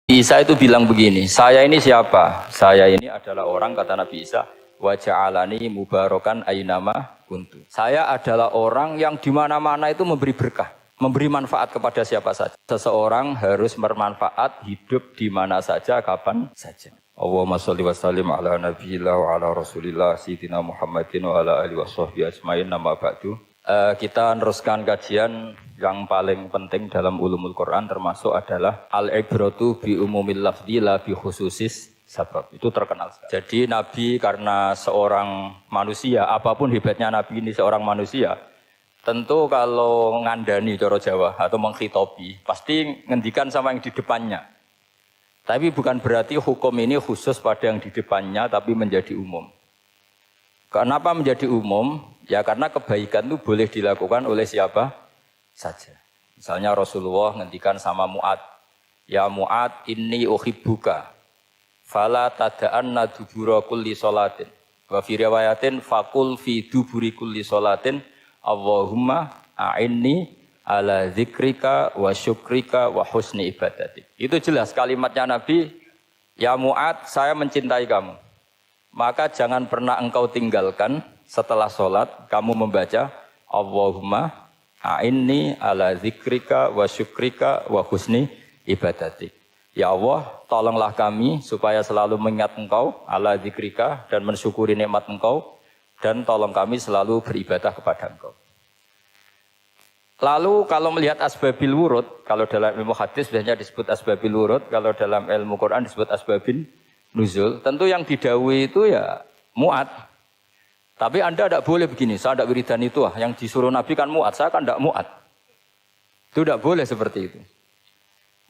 Isa itu bilang begini, saya ini siapa? Saya ini adalah orang, kata Nabi Isa, wa ja'alani mubarakan aynama kuntu. Saya adalah orang yang di mana-mana itu memberi berkah, memberi manfaat kepada siapa saja. Seseorang harus bermanfaat hidup di mana saja, kapan saja. Allahumma sholli wa sallim ala nabiyillah wa ala rasulillah sayyidina Muhammadin wa ala alihi washabbihi ajmain. Nama ba'du. Kita meneruskan kajian yang paling penting dalam ulumul Quran termasuk adalah al-ibratu bi umumil lafzi la bi khususis sabab. Itu terkenal sekali. Jadi Nabi karena seorang manusia, apapun hebatnya Nabi ini seorang manusia, tentu kalau ngandani cara Jawa atau menghitobi pasti ngendikan sama yang di depannya. Tapi bukan berarti hukum ini khusus pada yang di depannya tapi menjadi umum. Kenapa menjadi umum? Ya karena kebaikan itu boleh dilakukan oleh siapa saja. Misalnya Rasulullah ngendikan sama Mu'ad, ya Mu'ad inni uhibbuka fala tada'anna dubura kulli sholatin wa fi riwayatin faqul fi duburi kulli sholatin Allahumma a'inni ala zikrika wa syukrika wa husni ibadatik. Itu jelas kalimatnya Nabi, ya Mu'ad saya mencintai kamu, maka jangan pernah engkau tinggalkan setelah sholat kamu membaca Allahumma a'inni ala zikrika wa syukrika wa husni ibadatik. Ya Allah, tolonglah kami supaya selalu mengingat engkau ala zikrika dan mensyukuri nikmat engkau, dan tolong kami selalu beribadah kepada engkau. Lalu kalau melihat asbabil wurud, kalau dalam ilmu hadis biasanya disebut asbabil wurud, kalau dalam ilmu Quran disebut asbabin nuzul, tentu yang didhawuhi itu ya Mu'ad. Tapi Anda tidak boleh begini, saya tidak wiridan itu, yang disuruh Nabi kan Mu'ad, saya kan tidak Mu'ad. Itu tidak boleh seperti itu.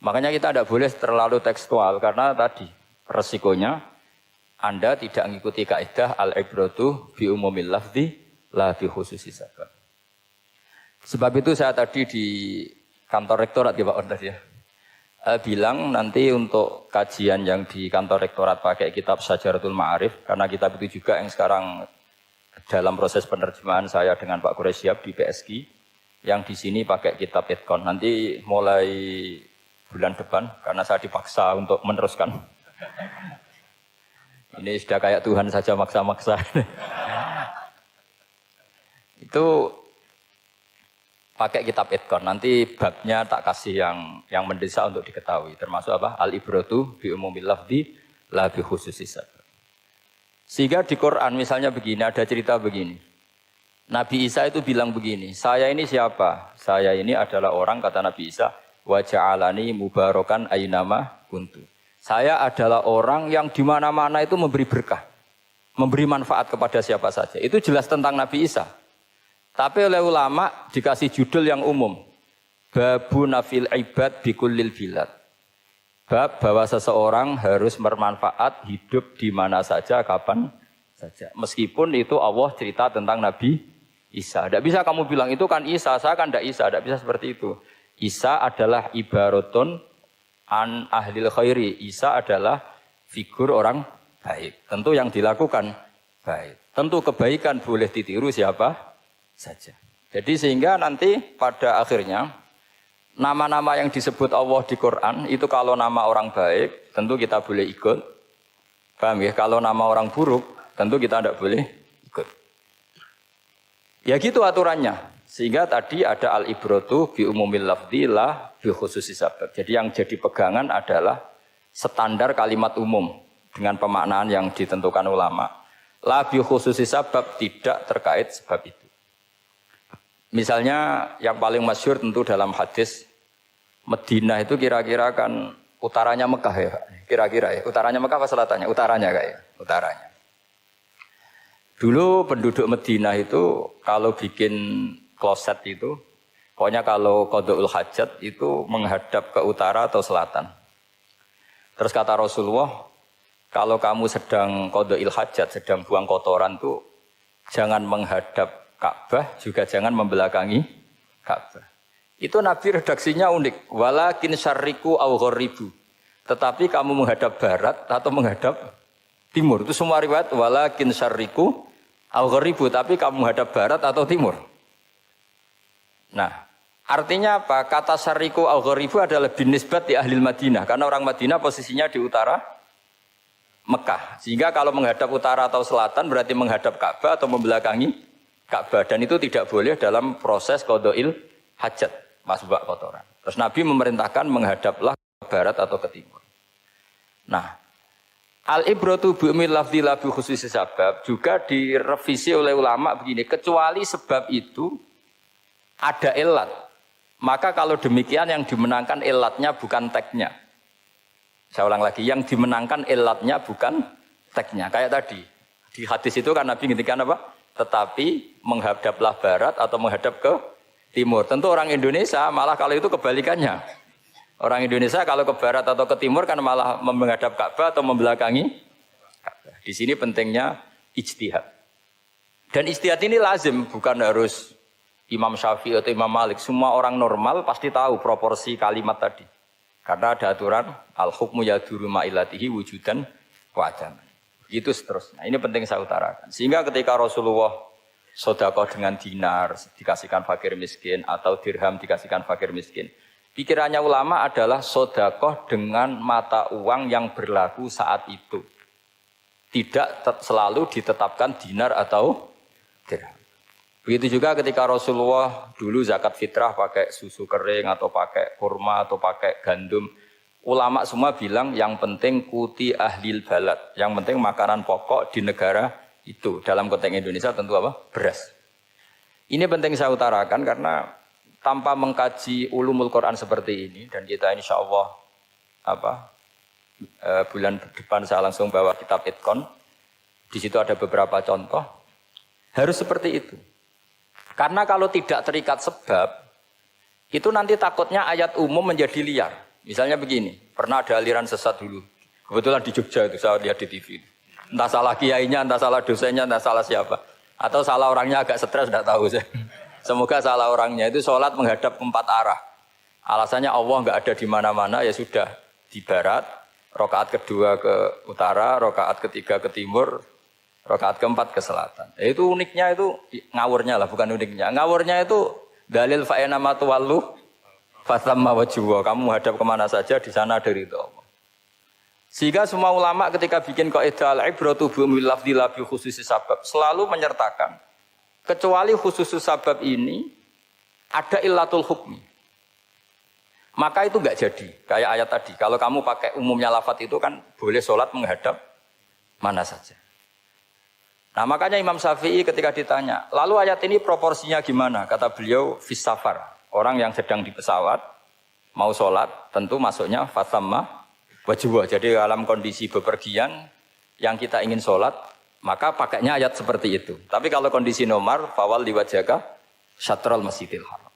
Makanya kita tidak boleh terlalu tekstual, karena tadi resikonya Anda tidak mengikuti kaidah al-ibratu bi umumil lafzi la bi khususi sabab. Sebab itu saya tadi di kantor rektorat ya Pak Ordas ya, bilang nanti untuk kajian yang di kantor rektorat pakai kitab Syajaratul Ma'arif, karena kitab itu juga yang sekarang dalam proses penerjemahan saya dengan Pak Quraisyab di PSG, yang di sini pakai kitab Itqan. Nanti mulai bulan depan, karena saya dipaksa untuk meneruskan. Ini sudah kayak Tuhan saja maksa-maksa. Itu pakai kitab Itqan. Nanti babnya tak kasih yang mendesak untuk diketahui. Termasuk apa? Al-ibratu bi umumil lafzi la bi khususis sabab. Sehingga di Quran misalnya begini, ada cerita begini. Nabi Isa itu bilang begini, saya ini siapa? Saya ini adalah orang, kata Nabi Isa, wa ja'alani mubarakan aynama kuntu. Saya adalah orang yang di mana-mana itu memberi berkah, memberi manfaat kepada siapa saja. Itu jelas tentang Nabi Isa. Tapi oleh ulama dikasih judul yang umum. Babu nafil ibad bikullil bilad. Bab bahwa seseorang harus bermanfaat hidup di mana saja, kapan saja. Meskipun itu Allah cerita tentang Nabi Isa. Tidak bisa kamu bilang itu kan Isa, saya kan tidak Isa. Tidak bisa seperti itu. Isa adalah ibaratun an ahlil khairi. Isa adalah figur orang baik. Tentu yang dilakukan baik. Tentu kebaikan boleh ditiru siapa saja. Jadi sehingga nanti pada akhirnya nama-nama yang disebut Allah di Quran itu kalau nama orang baik tentu kita boleh ikut. Paham ya? Kalau nama orang buruk tentu kita tidak boleh ikut. Ya gitu aturannya. Sehingga tadi ada al-ibratu bi umumil lafzi la bi khususi sabab. Jadi yang jadi pegangan adalah standar kalimat umum dengan pemaknaan yang ditentukan ulama. La bi khususi sabab, tidak terkait sebab itu. Misalnya yang paling masyhur tentu dalam hadis Madinah itu kira-kira kan utaranya Mekah ya, kira-kira ya. Utaranya Mekah apa selatannya? Utaranya kayak, utaranya. Dulu penduduk Madinah itu kalau bikin kloset itu, pokoknya kalau qada'ul hajat itu menghadap ke utara atau selatan. Terus kata Rasulullah, kalau kamu sedang qada'il hajat, sedang buang kotoran tuh jangan menghadap Ka'bah, juga jangan membelakangi Ka'bah. Itu Nabi redaksinya unik. Walakin syarriku aw gharibu. Tetapi kamu menghadap barat atau menghadap timur. Itu semua riwayat walakin syarriku aw gharibu, tapi kamu menghadap barat atau timur. Nah, Artinya apa? Kata syariku al-gharibu adalah binisbat di ahli Madinah. Karena orang Madinah posisinya di utara Mekah. Sehingga kalau menghadap utara atau selatan berarti menghadap Ka'bah atau membelakangi Ka'bah. Dan itu tidak boleh dalam proses qada'il hajat, masbak kotoran. Terus Nabi memerintahkan menghadaplah ke barat atau ke timur. Nah, al-ibratu bi'umil lafzi la bi khususi sabab juga direvisi oleh ulama begini, kecuali sebab itu ada ilat. Maka kalau demikian yang dimenangkan ilatnya bukan teknya. Saya ulang lagi, yang dimenangkan ilatnya bukan teknya. Kayak tadi, di hadis itu kan Nabi ngintikan apa? Tetapi menghadaplah barat atau menghadap ke timur. Tentu orang Indonesia malah kalau itu kebalikannya. Orang Indonesia kalau ke barat atau ke timur kan malah menghadap Ka'bah atau membelakangi Ka'bah. Di sini pentingnya ijtihad. Dan ijtihad ini lazim, bukan harus Imam Syafi'i atau Imam Malik. Semua orang normal pasti tahu proporsi kalimat tadi. Karena ada aturan al-hukmu yaduru ma'ilatihi wujudan wa adaman. Begitu seterusnya. Ini penting saya utarakan. Sehingga ketika Rasulullah sedekah dengan dinar dikasihkan fakir miskin atau dirham dikasihkan fakir miskin, pikirannya ulama adalah sedekah dengan mata uang yang berlaku saat itu. Tidak selalu ditetapkan dinar atau dirham. Begitu juga ketika Rasulullah dulu zakat fitrah pakai susu kering atau pakai kurma atau pakai gandum. Ulama semua bilang yang penting kuti ahlil balad. Yang penting makanan pokok di negara itu. Dalam konteks Indonesia tentu apa? Beras. Ini penting saya utarakan karena tanpa mengkaji ulumul Quran seperti ini, dan kita insya Allah bulan depan saya langsung bawa kitab Itkon, di situ ada beberapa contoh, harus seperti itu. Karena kalau tidak terikat sebab, itu nanti takutnya ayat umum menjadi liar. Misalnya begini, pernah ada aliran sesat dulu, kebetulan di Jogja itu saya lihat di TV. Entah salah kiainya, entah salah dosennya, entah salah siapa, atau salah orangnya agak stres, tidak tahu saya. Semoga salah orangnya itu sholat menghadap ke 4 arah. Alasannya Allah nggak ada di mana-mana, ya sudah di barat, rakaat kedua ke utara, rakaat ketiga ke timur, rakaat keempat ke selatan. Itu uniknya itu ngawurnya lah, bukan uniknya. Ngawurnya itu dalil fa'ina matuwallu fasamma wajhuwa. Kamu hadap kemana saja di sana dari itu Allah. Sehingga semua ulama ketika bikin kaidah al-ibratu bi'umil lafzi la bi khususi sabab selalu menyertakan kecuali khusus sabab ini ada illatul hukmi. Maka itu enggak jadi. Kayak ayat tadi. Kalau kamu pakai umumnya lafaz itu kan boleh sholat menghadap mana saja. Nah makanya Imam Syafi'i ketika ditanya, lalu ayat ini proporsinya gimana? Kata beliau, fis safar. Orang yang sedang di pesawat, mau sholat, tentu masuknya fasamma wajibah. Jadi dalam kondisi bepergian, yang kita ingin sholat, maka pakainya ayat seperti itu. Tapi kalau kondisi nomor, fawal diwajaka syatrul masjidil haram.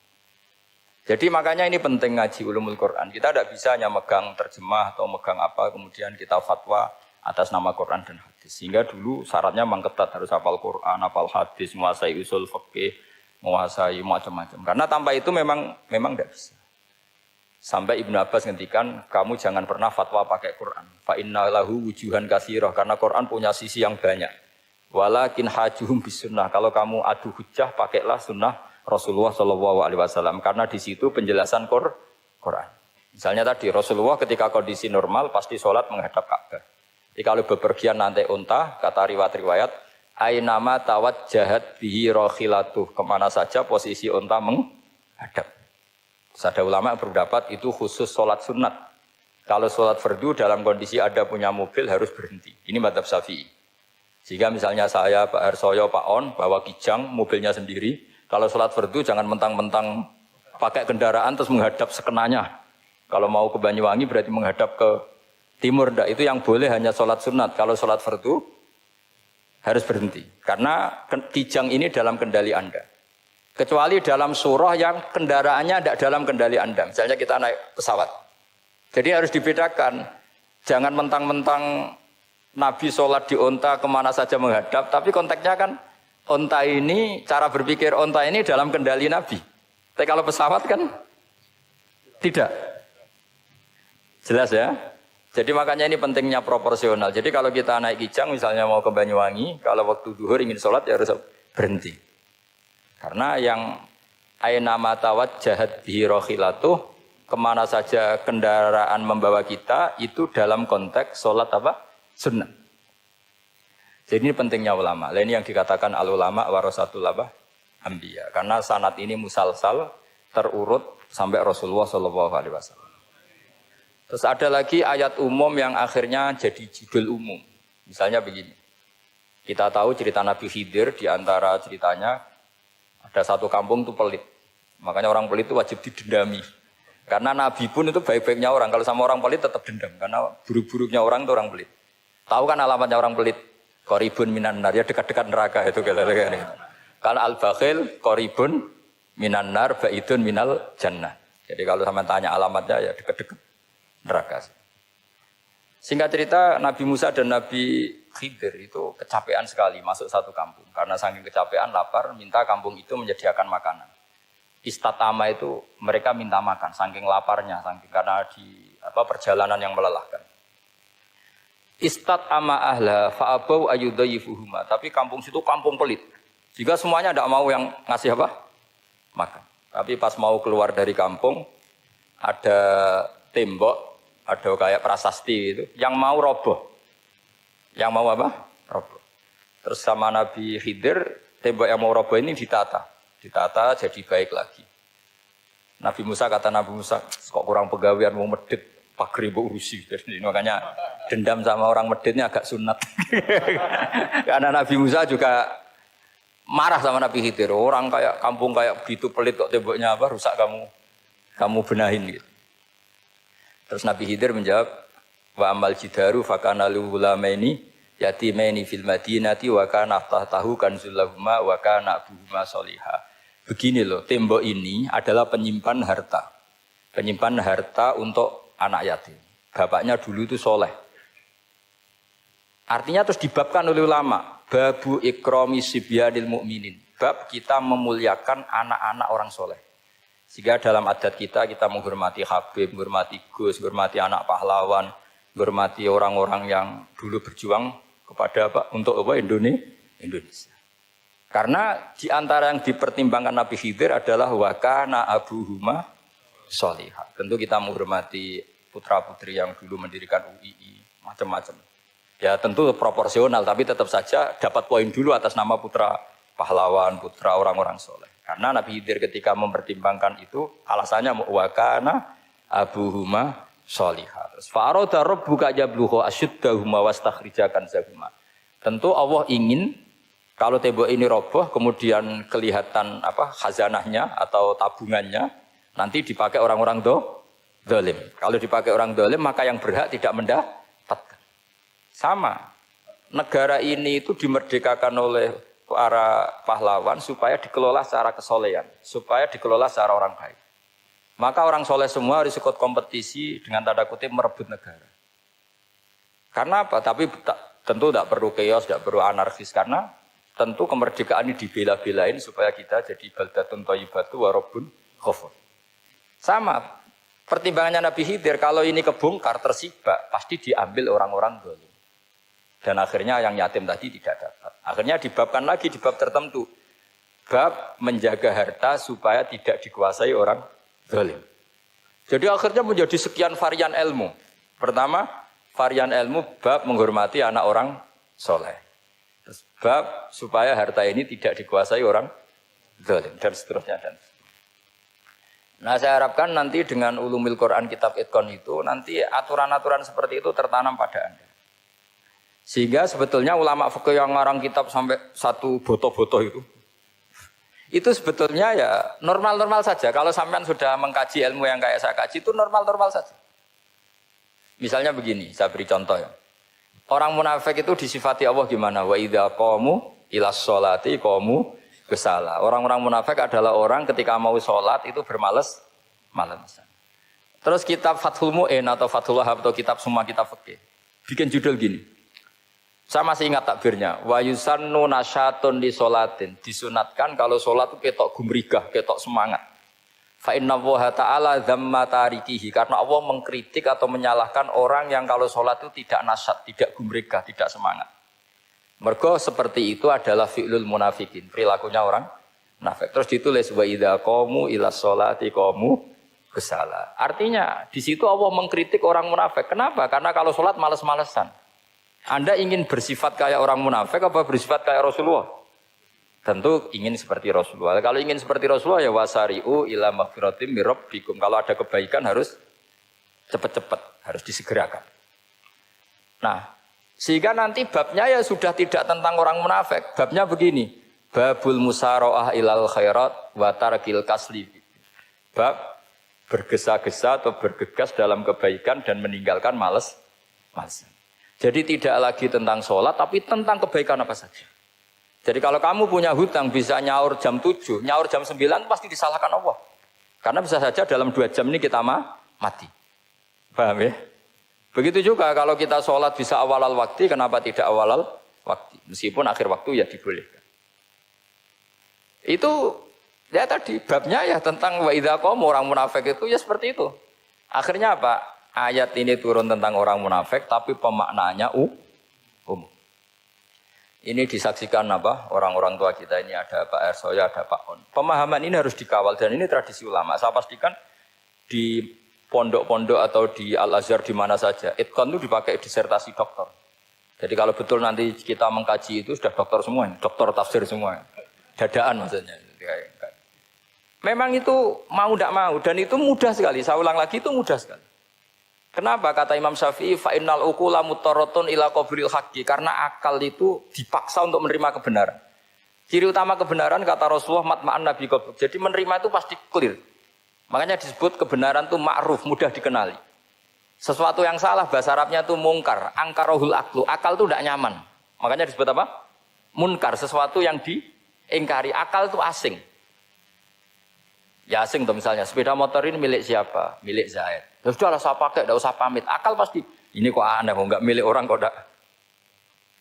Jadi makanya ini penting ngaji ulumul Quran. Kita tidak bisa hanya megang terjemah atau megang apa, kemudian kita fatwa atas nama Quran dan hadis. Sehingga dulu syaratnya memang ketat, harus hafal Quran, hafal hadis, menguasai usul fikih, menguasai macam-macam. Karena tanpa itu memang tidak bisa. Sampai Ibnu Abbas ngendikan, kamu jangan pernah fatwa pakai Quran. Fa inna lahu wujuhan katsirah, karena Quran punya sisi yang banyak. Walakin hajuhum bisunnah. Kalau kamu adu hujjah, pakailah sunnah Rasulullah SAW. Karena di situ penjelasan Quran. Misalnya tadi Rasulullah ketika kondisi normal pasti sholat menghadap Ka'bah. Jadi kalau bepergian nanti unta, kata riwayat-riwayat, ainama tawajjahat bihi rakhilatuh, kemana saja posisi unta menghadap. Ada ulama berpendapat itu khusus sholat sunat. Kalau sholat fardu dalam kondisi ada punya mobil harus berhenti. Ini madzhab Syafi'i. Sehingga misalnya saya, Pak Harsoyo, Pak On, bawa kijang, mobilnya sendiri. Kalau sholat fardu jangan mentang-mentang pakai kendaraan terus menghadap sekenanya. Kalau mau ke Banyuwangi berarti menghadap ke timur. Enggak, itu yang boleh hanya sholat sunat. Kalau sholat fardu harus berhenti. Karena kijang ini dalam kendali Anda. Kecuali dalam surah yang kendaraannya tidak dalam kendali Anda. Misalnya kita naik pesawat. Jadi harus dibedakan. Jangan mentang-mentang Nabi sholat di onta kemana saja menghadap. Tapi konteksnya kan onta ini, cara berpikir onta ini dalam kendali Nabi. Tapi kalau pesawat kan tidak. Jelas ya? Jadi makanya ini pentingnya proporsional. Jadi kalau kita naik kijang misalnya mau ke Banyuwangi, kalau waktu duhur ingin sholat ya harus berhenti. Karena yang Aina matawajjahat bihi rakhilatuh, kemana saja kendaraan membawa kita itu dalam konteks sholat apa? Sunnah. Jadi ini pentingnya ulama. Ini yang dikatakan al ulama warasatul apa? Anbiya. Karena sanad ini musalsal terurut sampai Rasulullah SAW. Terus ada lagi ayat umum yang akhirnya jadi judul umum. Misalnya begini. Kita tahu cerita Nabi Khidir, di antara ceritanya ada satu kampung itu pelit. Makanya orang pelit itu wajib didendami. Karena Nabi pun itu baik-baiknya orang. Kalau sama orang pelit tetap dendam. Karena buruk-buruknya orang itu orang pelit. Tahu kan alamatnya orang pelit? Qoribun minan nar, ya dekat-dekat neraka itu. Kalau al-bakhil, qoribun minan nar, ba'idun minal jannah. Jadi kalau sama tanya alamatnya ya dekat-dekat neraka. Singkat cerita Nabi Musa dan Nabi Khidir itu kecapean sekali masuk satu kampung. Karena saking kecapean, lapar, minta kampung itu menyediakan makanan. Istatama itu mereka minta makan, saking laparnya, saking karena di perjalanan yang melelahkan. Istatama ahla fa'abau ayyudayyifuhuma. Tapi kampung situ kampung pelit. Jika semuanya tidak mau yang ngasih apa? Makan. Tapi pas mau keluar dari kampung, ada tembok, ada kayak prasasti itu, yang mau roboh. Yang mau apa? Roboh. Terus sama Nabi Khidir, tembok yang mau roboh ini ditata. Ditata jadi baik lagi. Nabi Musa kata Nabi Musa, kok kurang pegawaian mau medit, pagri mbok urusi. Jadi makanya dendam sama orang meditnya agak sunat. Karena Nabi Musa juga marah sama Nabi Khidir. Orang kayak kampung kayak begitu pelit kok temboknya apa rusak kamu benahin gitu. Terus Nabi Khidir menjawab, wa amal jidaru fakana luhulamaini yatimaini fil madinati wa kana tahtahu kanzul lahuma wa kana abuhuma sholihah. Begini loh, tembok ini adalah penyimpan harta. Penyimpan harta untuk anak yatim. Bapaknya dulu itu soleh. Artinya terus dibabkan oleh ulama. Babu ikrami sibyanil mu'minin. Bab kita memuliakan anak-anak orang soleh. Sehingga dalam adat kita menghormati Habib, menghormati Gus, menghormati anak pahlawan, menghormati orang-orang yang dulu berjuang kepada untuk Indonesia. Karena di antara yang dipertimbangkan Nabi Khidir adalah wakana abuhuma sholihah. Tentu kita menghormati putra-putri yang dulu mendirikan UII, macam-macam. Ya tentu proporsional, tapi tetap saja dapat poin dulu atas nama putra pahlawan, putra orang-orang soleh. Karena Nabi Khidir ketika mempertimbangkan itu, alasannya wakana abuhuma sholihah. Fa'aroda rabbuka yablugha ashuddahuma wastakhrijakan zahuma. Tentu Allah ingin kalau tembok ini roboh, kemudian kelihatan khazanahnya atau tabungannya, nanti dipakai orang-orang zalim. Kalau dipakai orang zalim, maka yang berhak tidak mendapatkan. Sama, negara ini itu dimerdekakan oleh para pahlawan supaya dikelola secara kesolehan, supaya dikelola secara orang baik. Maka orang soleh semua harus ikut kompetisi dengan tanda kutip merebut negara. Karena apa? Tapi tentu tidak perlu chaos, tidak perlu anarkis, karena tentu kemerdekaan ini dibela-belain supaya kita jadi baldatun thayyibatu wa rabbun ghafur. Sama, pertimbangannya Nabi Khidir, kalau ini kebongkar, tersibak, pasti diambil orang-orang zalim. Dan akhirnya yang yatim tadi tidak dapat. Akhirnya dibabkan lagi di bab tertentu. Bab menjaga harta supaya tidak dikuasai orang zalim. Jadi akhirnya menjadi sekian varian ilmu. Pertama, varian ilmu bab menghormati anak orang soleh. Terus bab supaya harta ini tidak dikuasai orang zalim dan seterusnya. Nah saya harapkan nanti dengan ulumil Quran kitab Itqan itu nanti aturan-aturan seperti itu tertanam pada Anda. Sehingga sebetulnya ulama fikih yang ngarang kitab sampai satu boto-boto itu sebetulnya ya normal-normal saja. Kalau sampean sudah mengkaji ilmu yang kayak saya kaji itu normal-normal saja. Misalnya begini, saya beri contoh ya. Orang munafik itu disifati Allah gimana? Wa idza qamu ilas sholati qamu kusala. Orang-orang munafik adalah orang ketika mau sholat itu bermalas-malasan. Terus kitab Fathul Mu'in atau Fathul Wahab atau kitab semua kitab fikih bikin judul gini. Saya masih ingat takbirnya. Wa yusannu nasyatun li sholatin. Disunatkan kalau sholat itu ketok gumrigah, ketok semangat. Fa inna Allaha ta'ala dzamma tarikihi. Karena Allah mengkritik atau menyalahkan orang yang kalau sholat itu tidak nasyat, tidak gumrigah, tidak semangat. Mergo seperti itu adalah fi'lul munafikin, perilakunya orang munafik. Terus ditulis wa idza qamu ila sholati qamu kusala. Artinya di situ Allah mengkritik orang munafik. Kenapa? Karena kalau sholat malas-malesan. Anda ingin bersifat kayak orang munafik apa bersifat kayak Rasulullah? Tentu ingin seperti Rasulullah. Kalau ingin seperti Rasulullah ya wasari'u ila maghfiratim mir rabbikum. Kalau ada kebaikan harus cepat-cepat, harus disegerakan. Nah, sehingga nanti babnya ya sudah tidak tentang orang munafik. Babnya begini. Babul musara'ah ilal khairat wa tarkil kasli. Bab bergesa-gesa atau bergegas dalam kebaikan dan meninggalkan malas. Jadi tidak lagi tentang sholat, tapi tentang kebaikan apa saja. Jadi kalau kamu punya hutang bisa nyaur jam 7, nyaur jam 9 pasti disalahkan Allah. Karena bisa saja dalam 2 jam ini kita mati. Paham ya? Begitu juga kalau kita sholat bisa awalal waktu, kenapa tidak awalal waktu? Meskipun akhir waktu ya dibolehkan. Itu ya tadi babnya ya tentang wa idza qamu orang munafik itu ya seperti itu. Akhirnya apa? Ayat ini turun tentang orang munafik tapi pemaknaannya umum. Ini disaksikan apa? Orang-orang tua kita ini ada Pak Ersoya, ada Pak On. Pemahaman ini harus dikawal dan ini tradisi ulama. Saya pastikan di pondok-pondok atau di Al-Azhar di mana saja, itqan itu dipakai disertasi doktor. Jadi kalau betul nanti kita mengkaji itu sudah doktor semua, doktor tafsir semua. Dadaan maksudnya. Memang itu mau tidak mau dan itu mudah sekali. Saya ulang lagi itu mudah sekali. Kenapa kata Imam Syafi'i fa innal uqula mutarratun ila qabril haqqi, karena akal itu dipaksa untuk menerima kebenaran. Ciri utama kebenaran kata Rasulullah matma'an nabi qabr. Jadi menerima itu pasti clear. Makanya disebut kebenaran itu ma'ruf, mudah dikenali. Sesuatu yang salah bahasa Arabnya itu mungkar, angkarahul aklu. Akal itu tidak nyaman. Makanya disebut apa? Munkar, sesuatu yang diingkari. Akal itu asing. Ya asing tuh misalnya, sepeda motor ini milik siapa? Milik Zaid. Ya sudah saya pakai, tidak usah pamit. Akal pasti, ini kok aneh, kok nggak milik orang kok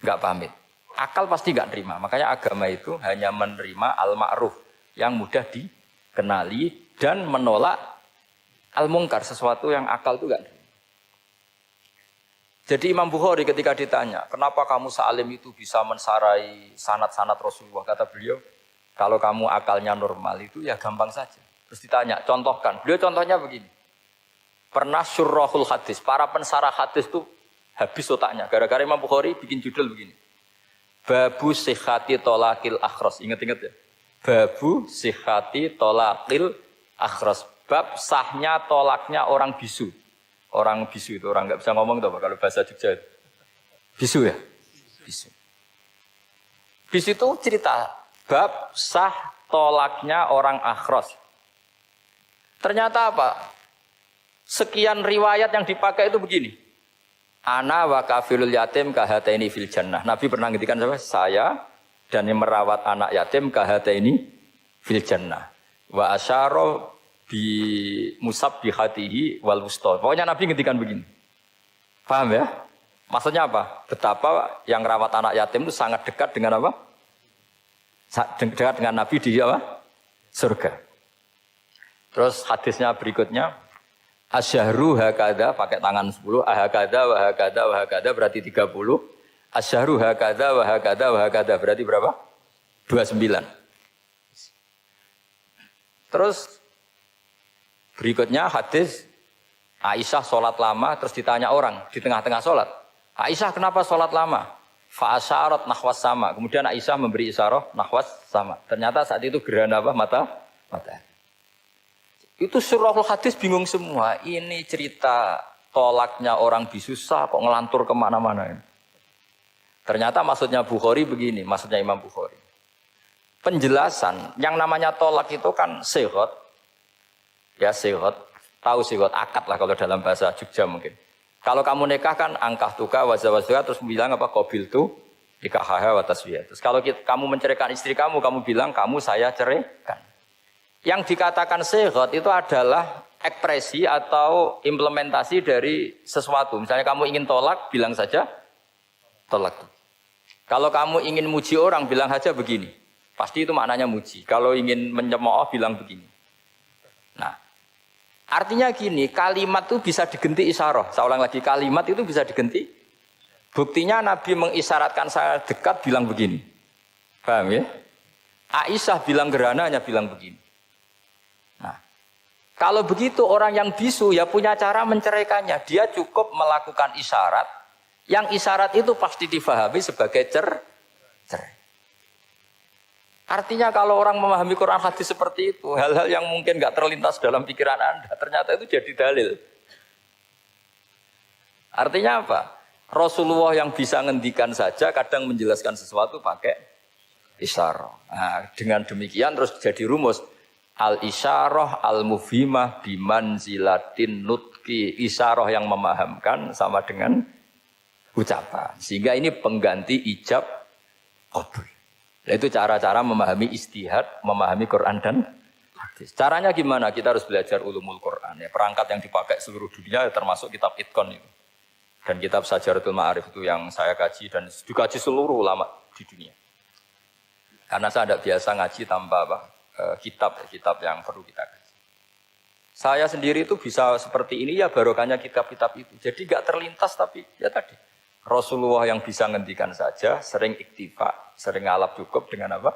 nggak pamit. Akal pasti nggak terima. Makanya agama itu hanya menerima al-ma'ruf yang mudah dikenali dan menolak al-mungkar, sesuatu yang akal itu nggak terima. Jadi Imam Bukhari ketika ditanya, kenapa kamu sealim itu bisa mensarai sanad-sanad Rasulullah? Kata beliau, kalau kamu akalnya normal itu ya gampang saja. Terus ditanya, contohkan. Beliau contohnya begini. Pernah syurrahul hadis, para pensarah hadis itu habis otaknya. Gara-gara Imam Bukhari bikin judul begini. Babu sihhati tolakil akhras. Ingat-ingat ya. Babu sihhati tolakil akhras. Bab sahnya tolaknya orang bisu. Orang bisu itu orang nggak bisa ngomong tuh kalau bahasa Jogja. Bisu ya? Bisu. Bisu itu cerita bab sah tolaknya orang akhras. Ternyata apa? Sekian riwayat yang dipakai itu begini. Ana wa kafilul yatim kahataini fil jannah. Nabi pernah ngendikan saya dan yang merawat anak yatim kahataini fil jannah. Wa asyara bi musabbihatihi wal wusta. Pokoknya Nabi ngendikan begini. Paham ya? Maksudnya apa? Betapa yang rawat anak yatim itu sangat dekat dengan apa? Dekat dengan Nabi di apa? Surga. Terus hadisnya berikutnya, asyahru hakada pakai tangan 10, ahakada wa hakada wa hakada berarti 30. Asyahru hakada wa hakada wa hakada berarti berapa? 29. Terus berikutnya hadis Aisyah sholat lama terus ditanya orang di tengah-tengah sholat. Aisyah kenapa sholat lama? Fa'asyarat nahwas sama. Kemudian Aisyah memberi isyarah nahwas sama. Ternyata saat itu gerhana apa? Mata. Itu surahul hadis bingung semua. Ini cerita tolaknya orang bisusah kok ngelantur kemana-mana. Ternyata maksudnya Bukhari begini. Maksudnya Imam Bukhari. Penjelasan yang namanya tolak itu kan sihot. Ya sihot. Tahu sihot. Akad lah kalau dalam bahasa Jogja mungkin. Kalau kamu nikah kan angkah tuka wazawazduka terus bilang apa qabil tu nikahaha wa taswiyah. Terus kalau kamu menceraikan istri kamu bilang kamu saya ceraikan. Yang dikatakan sihot itu adalah ekspresi atau implementasi dari sesuatu. Misalnya kamu ingin tolak, bilang saja tolak. Kalau kamu ingin muji orang, bilang saja begini. Pasti itu maknanya muji. Kalau ingin menyemooh, bilang begini. Nah, artinya gini, kalimat itu bisa diganti isyarah. Saya ulang lagi, kalimat itu bisa diganti. Buktinya Nabi mengisyaratkan saya dekat, bilang begini. Paham ya? Aisyah bilang gerhana hanya bilang begini. Nah, kalau begitu orang yang bisu ya punya cara menceraikannya. Dia cukup melakukan isyarat. Yang isyarat itu pasti difahami sebagai cerai. Artinya kalau orang memahami Quran hadis seperti itu, hal-hal yang mungkin nggak terlintas dalam pikiran Anda, ternyata itu jadi dalil. Artinya apa? Rasulullah yang bisa ngendikan saja kadang menjelaskan sesuatu pakai isyarah. Nah, dengan demikian terus jadi rumus al-isyarah al-mufhimah bimanzilatin nutqi. Isyarah yang memahamkan sama dengan ucapan. Sehingga ini pengganti ijab qabul. Itu cara-cara memahami istihad, memahami Quran dan hadis. Caranya gimana? Kita harus belajar ulumul Quran. Ya, perangkat yang dipakai seluruh dunia termasuk kitab Itqan itu. Dan kitab Sajaratul Ma'arif itu yang saya kaji dan dikaji seluruh ulama di dunia. Karena saya tidak biasa ngaji tanpa kitab yang perlu kita kaji. Saya sendiri itu bisa seperti ini ya barokahnya kitab-kitab itu. Jadi gak terlintas tapi ya tadi. Rasulullah yang bisa ngendikan saja, sering iktifa, sering ngalap cukup dengan apa?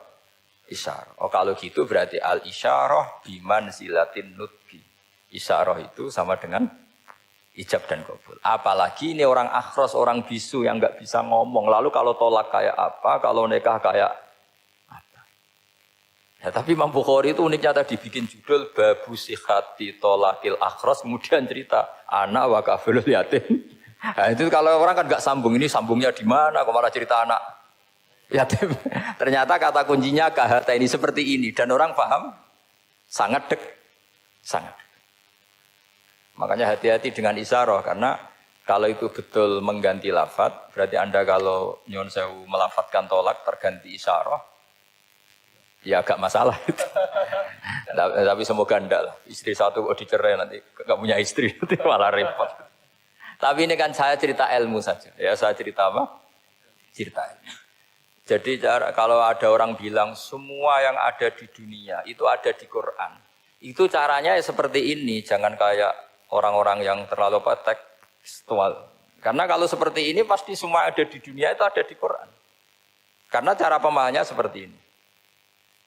Isyarah. Oh kalau gitu berarti al-isyarah bimanzilatin nutqi. Isyarah itu sama dengan ijab dan qabul. Apalagi ini orang akhros, orang bisu yang nggak bisa ngomong. Lalu kalau tolak kayak apa, kalau nikah kayak apa? Ya, tapi Imam Bukhari itu uniknya tadi bikin judul Babu Sihati Tolakil Akhros, kemudian cerita anak wa kafilul yatim. Nah, itu kalau orang kan nggak sambung, ini sambungnya di mana? Kok malah cerita anak yatim? Ternyata kata kuncinya kahata ini seperti ini dan orang paham sangat sangat. Makanya hati-hati dengan isyarah karena kalau itu betul mengganti lafadz, berarti Anda kalau nyun sewu melafatkan tolak terganti isyarah, ya agak masalah itu. Tapi semoga enggak lah. Istri satu kok dicerai nanti nggak punya istri nanti malah repot. Tapi ini kan saya cerita ilmu saja. Ya saya cerita apa? Cerita ilmu. Jadi kalau ada orang bilang semua yang ada di dunia itu ada di Quran. Itu caranya ya seperti ini. Jangan kayak orang-orang yang terlalu tekstual. Karena kalau seperti ini pasti semua ada di dunia itu ada di Quran. Karena cara pemahamannya seperti ini.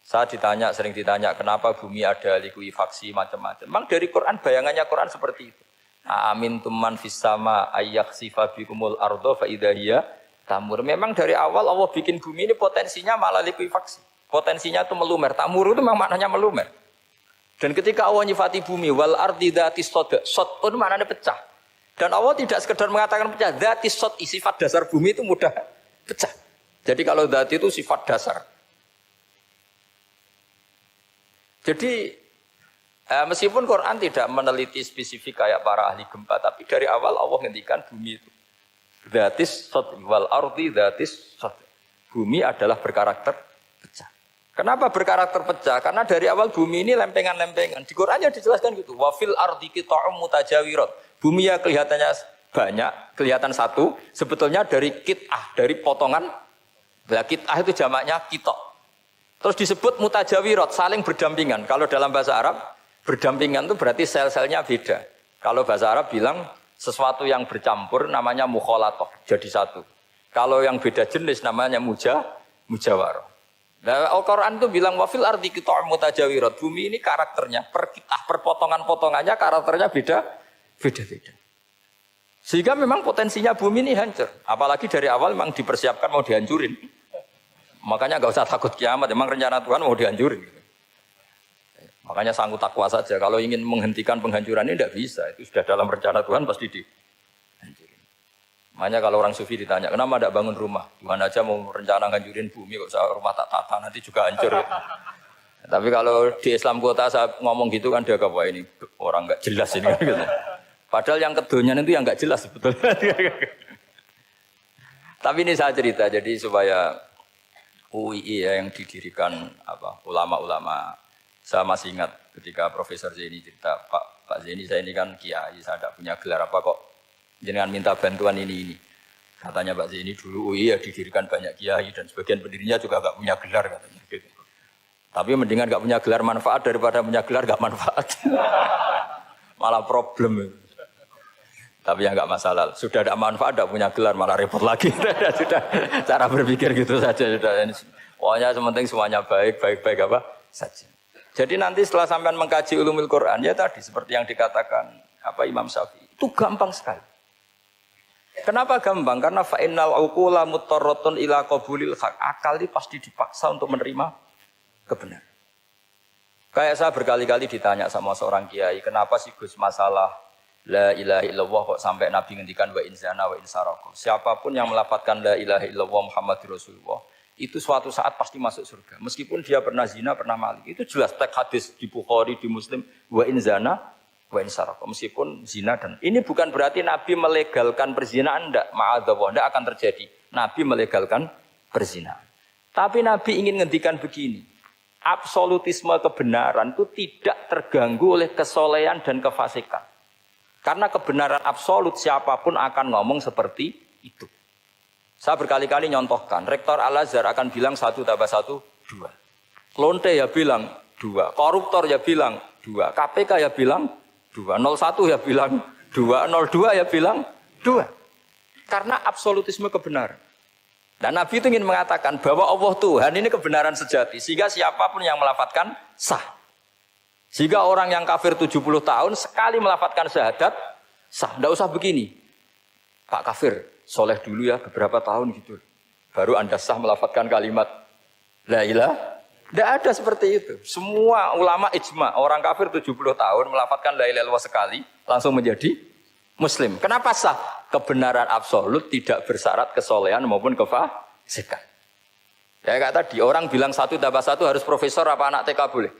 Saya sering ditanya kenapa bumi ada likuifaksi macam-macam. Memang dari Quran bayangannya Quran seperti itu. Amin tuman fissama ayyakhsifa bikumul ardo fa idahiyya tamur. Memang dari awal Allah bikin bumi ini potensinya malah likuifaksi. Potensinya itu melumer. Tamur itu memang maknanya melumer. Dan ketika Allah nyifati bumi wal ardi dzatis sod, sod pun maknanya pecah. Dan Allah tidak sekedar mengatakan pecah, dzatis sod sifat dasar bumi itu mudah pecah. Jadi kalau dzati itu sifat dasar. Jadi meskipun Quran tidak meneliti spesifik kayak para ahli gempa, tapi dari awal Allah ngendikan bumi itu dzatis sod wal ardi dzatis sod. Bumi adalah berkarakter pecah. Kenapa berkarakter pecah? Karena dari awal bumi ini lempengan-lempengan. Di Qurannya dijelaskan gitu. Wa fil ardi qita'um mutajawirat. Bumi ya kelihatannya banyak, kelihatan satu, sebetulnya dari qit'ah, dari potongan. Nah, qit'ah itu jamaknya qita'. Terus disebut mutajawirat, saling berdampingan. Kalau dalam bahasa Arab berdampingan itu berarti sel-selnya beda. Kalau bahasa Arab bilang sesuatu yang bercampur namanya mukhalatoh, jadi satu. Kalau yang beda jenis namanya mujawarah. Nah, Al-Quran itu bilang wafil ardi qita'um mutajawirat. Bumi ini karakternya per potongan-potongannya karakternya beda-beda. Sehingga memang potensinya bumi ini hancur. Apalagi dari awal memang dipersiapkan mau dihancurin. Makanya nggak usah takut kiamat. Memang rencana Tuhan mau dihancurin. Makanya sanggup takwa saja. Kalau ingin menghentikan penghancuran ini tidak bisa. Itu sudah dalam rencana Tuhan pasti dihancurin. Makanya kalau orang sufi ditanya, kenapa tidak bangun rumah? Tuhan aja mau rencana ngancurin bumi, kok saya rumah tak tata nanti juga hancur. Ya. Tapi kalau di Islam kota saya ngomong gitu kan dia wah ini orang nggak jelas ini. Gitu. Padahal yang kedonyan itu yang nggak jelas sebetulnya. Tapi ini saya cerita jadi supaya UII ya, yang didirikan ulama-ulama. Saya masih ingat ketika Profesor Zaini cerita, Pak Zaini saya ini kan kiai, saya tidak punya gelar apa kok. Jangan minta bantuan ini. Katanya Pak Zaini dulu UI ya didirikan banyak kiai dan sebagian pendirinya juga nggak punya gelar katanya. Gitu. Tapi mendingan nggak punya gelar manfaat daripada punya gelar nggak manfaat. Malah problem. Tapi ya nggak masalah. Sudah ada manfaat, tidak punya gelar malah repot lagi. Sudah cara berpikir gitu saja. Sudah. Pokoknya sementing semuanya baik apa saja. Jadi nanti setelah sampean mengkaji ulumul Quran ya tadi seperti yang dikatakan Imam Syafi'i itu gampang sekali. Kenapa gampang? Karena fa'innal uqula muttarratun ila qabulil haq. Akal ini pasti dipaksa untuk menerima kebenaran. Kayak saya berkali-kali ditanya sama seorang kiai, kenapa sih Gus masalah la ilaha illallah kok sampai Nabi ngendikan wa in zana wa in saraka. Siapapun yang melafadzkan la ilaha illallah Muhammadur Rasulullah itu suatu saat pasti masuk surga. Meskipun dia pernah zina, pernah maling. Itu jelas teks hadis di Bukhari, di Muslim. Wa in zana, wa in saraka. Meskipun zina dan... Ini bukan berarti Nabi melegalkan perzinaan. Tidak. Ma'adzallah. Tidak akan terjadi. Nabi melegalkan perzinaan. Tapi Nabi ingin ngendikan begini. Absolutisme kebenaran itu tidak terganggu oleh kesolehan dan kefasikan. Karena kebenaran absolut siapapun akan ngomong seperti itu. Saya berkali-kali nyontohkan, Rektor Al-Azhar akan bilang 1 tambah 1, 2. Lonte ya bilang 2, koruptor ya bilang 2, KPK ya bilang 2, 01 ya bilang 2, 02 ya bilang 2. Karena absolutisme kebenaran. Dan Nabi itu ingin mengatakan bahwa Allah Tuhan ini kebenaran sejati. Sehingga siapapun yang melafadzkan sah. Sehingga orang yang kafir 70 tahun sekali melafadzkan syahadat sah. Tidak usah begini. Pak kafir, soleh dulu ya beberapa tahun gitu. Baru Anda sah melafadzkan kalimat la ilaha. Tidak ada seperti itu. Semua ulama ijma, orang kafir 70 tahun melafadzkan la ilaha illallah sekali, langsung menjadi Muslim. Kenapa sah? Kebenaran absolut tidak bersyarat kesolehan maupun kefasikan. Ya kayak tadi, orang bilang 1 tambah 1 harus profesor apa anak TK boleh?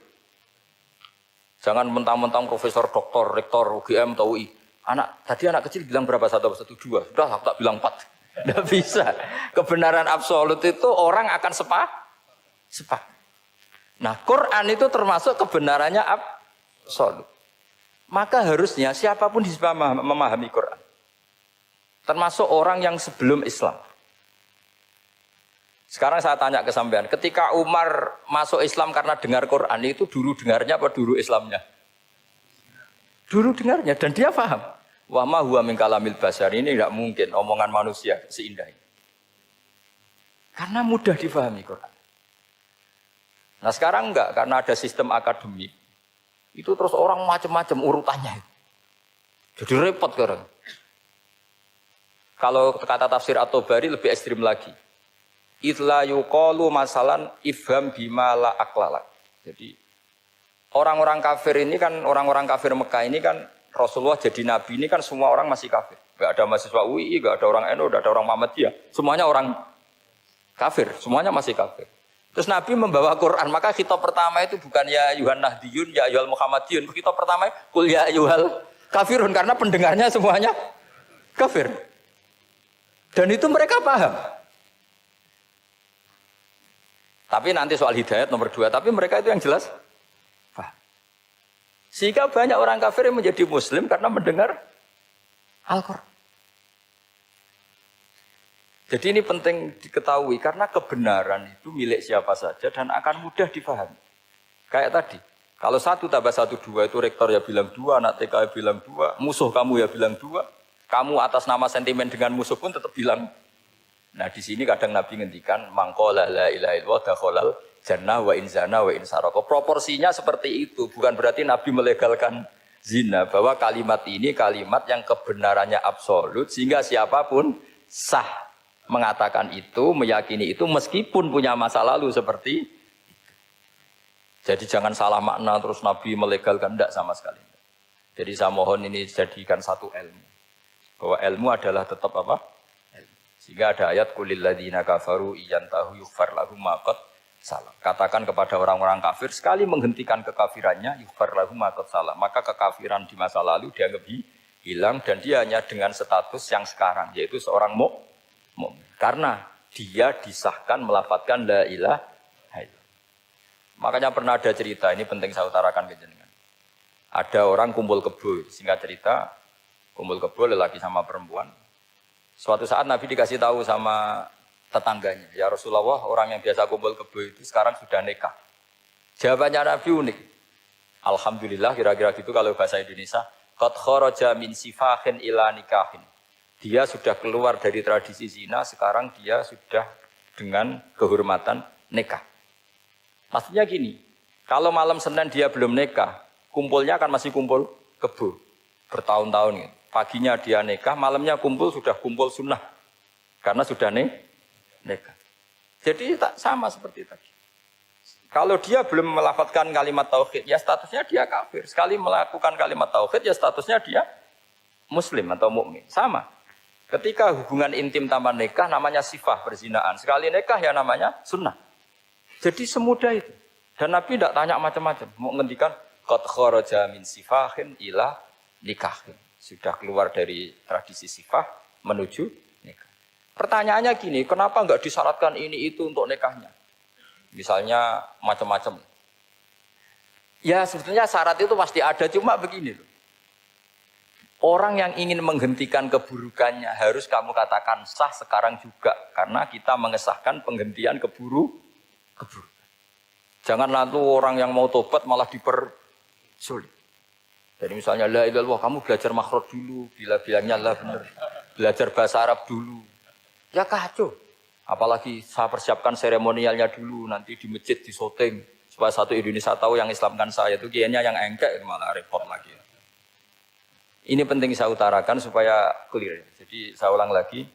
Jangan mentang-mentang profesor, doktor, rektor, UGM, atau UI. Tadi anak kecil bilang berapa 1 tambah 1? 2. Sudah aku tak bilang 4. Tidak bisa. Kebenaran absolut itu orang akan sepakat. Nah, Quran itu termasuk kebenarannya absolut. Maka harusnya siapapun bisa memahami Quran. Termasuk orang yang sebelum Islam. Sekarang saya tanya ke sampean, ketika Umar masuk Islam karena dengar Quran itu dulu dengarnya apa dulu Islamnya? Dulu dengarnya dan dia paham. Wa ma huwa min kalamil basar, ini tidak mungkin omongan manusia seindah ini. Karena mudah difahami Quran. Nah sekarang enggak, karena ada sistem akademik. Itu terus orang macam-macam urutannya. Jadi repot sekarang. Kalau kata tafsir At-Tabari lebih ekstrim lagi. Idla yuqalu masalan ifham bima la aqlala. Jadi orang-orang kafir ini kan, orang-orang kafir Mekah ini kan Rasulullah jadi nabi ini kan semua orang masih kafir. Enggak ada mahasiswa UI, enggak ada orang NU, enggak ada orang Muhammadiyah. Semuanya orang kafir, semuanya masih kafir. Terus Nabi membawa Quran, maka khitab pertama itu bukan ya ayuhan nahdiyun, ya ayuhal muhammadiyun. Khitab pertama kul ya ayuhal kafirun, karena pendengarnya semuanya kafir. Dan itu mereka paham. Tapi nanti soal hidayat nomor 2, tapi mereka itu yang jelas paham. Sehingga banyak orang kafir yang menjadi muslim karena mendengar Al-Quran. Jadi ini penting diketahui karena kebenaran itu milik siapa saja dan akan mudah difahami. Kayak tadi, kalau 1 tambah 1 2 itu rektor ya bilang 2, anak TK ya bilang 2, musuh kamu ya bilang 2, kamu atas nama sentimen dengan musuh pun tetap bilang. Nah di sini kadang Nabi ngendikan mangqala la ilaha illallah dakhalal jannah wa in zana wa in saraka. Proporsinya seperti itu, bukan berarti Nabi melegalkan zina, bahwa kalimat ini kalimat yang kebenarannya absolut sehingga siapapun sah mengatakan itu, meyakini itu meskipun punya masa lalu seperti itu. Jadi jangan salah makna terus Nabi melegalkan, tidak sama sekali. Jadi saya mohon ini jadikan satu ilmu. Bahwa ilmu adalah tetap apa? Ilmu. Sehingga ada ayat qulil ladzina kafaru iyantahu yughfar lahum ma qad salam. Katakan kepada orang-orang kafir sekali menghentikan kekafirannya yughfar lahum ma qad salam. Maka kekafiran di masa lalu dianggap hilang dan dia hanya dengan status yang sekarang yaitu seorang mukmin. Karena dia disahkan melafadzkan la ilaha illallah. Makanya pernah ada cerita, ini penting saya utarakan ke jenengan. Ada orang kumpul kebo, singkat cerita, kumpul kebo lelaki sama perempuan. Suatu saat Nabi dikasih tahu sama tetangganya, ya Rasulullah, orang yang biasa kumpul kebo itu sekarang sudah nikah. Jawabannya Nabi unik. Alhamdulillah, kira-kira gitu kalau bahasa Indonesia, qad kharaja min sifahin ila nikahin. Dia sudah keluar dari tradisi zina, sekarang dia sudah dengan kehormatan nikah. Maksudnya gini, kalau malam Senin dia belum nikah, kumpulnya kan masih kumpul kebo bertahun-tahun gitu. Paginya dia nikah, malamnya kumpul sudah kumpul sunnah karena sudah nikah. Jadi tak sama seperti tadi. Kalau dia belum melafadzkan kalimat tauhid, ya statusnya dia kafir. Sekali melakukan kalimat tauhid, ya statusnya dia muslim atau mukmin. Sama. Ketika hubungan intim tanpa nikah namanya sifah perzinaan. Sekali nikah ya namanya sunnah. Jadi semudah itu. Dan Nabi tidak tanya macam-macam. Mau ngendikan qad kharaja min sifahin ila nikahin. Sudah keluar dari tradisi sifah menuju nikah. Pertanyaannya gini, kenapa enggak disyaratkan ini itu untuk nikahnya? Misalnya macam-macam. Ya sebetulnya syarat itu pasti ada, cuma begini loh. Orang yang ingin menghentikan keburukannya harus kamu katakan sah sekarang juga. Karena kita mengesahkan penghentian keburukan. Jangan lalu orang yang mau tobat malah dipersulit. Jadi misalnya la ilaha illallah, kamu belajar makhraj dulu, bila bilangnya la benar. Belajar bahasa Arab dulu. Ya kacau. Apalagi saya persiapkan seremonialnya dulu, nanti di masjid di syuting supaya satu Indonesia tahu yang Islamkan saya itu kayaknya yang engkek malah repot lagi. Ini penting saya utarakan supaya clear. Jadi saya ulang lagi,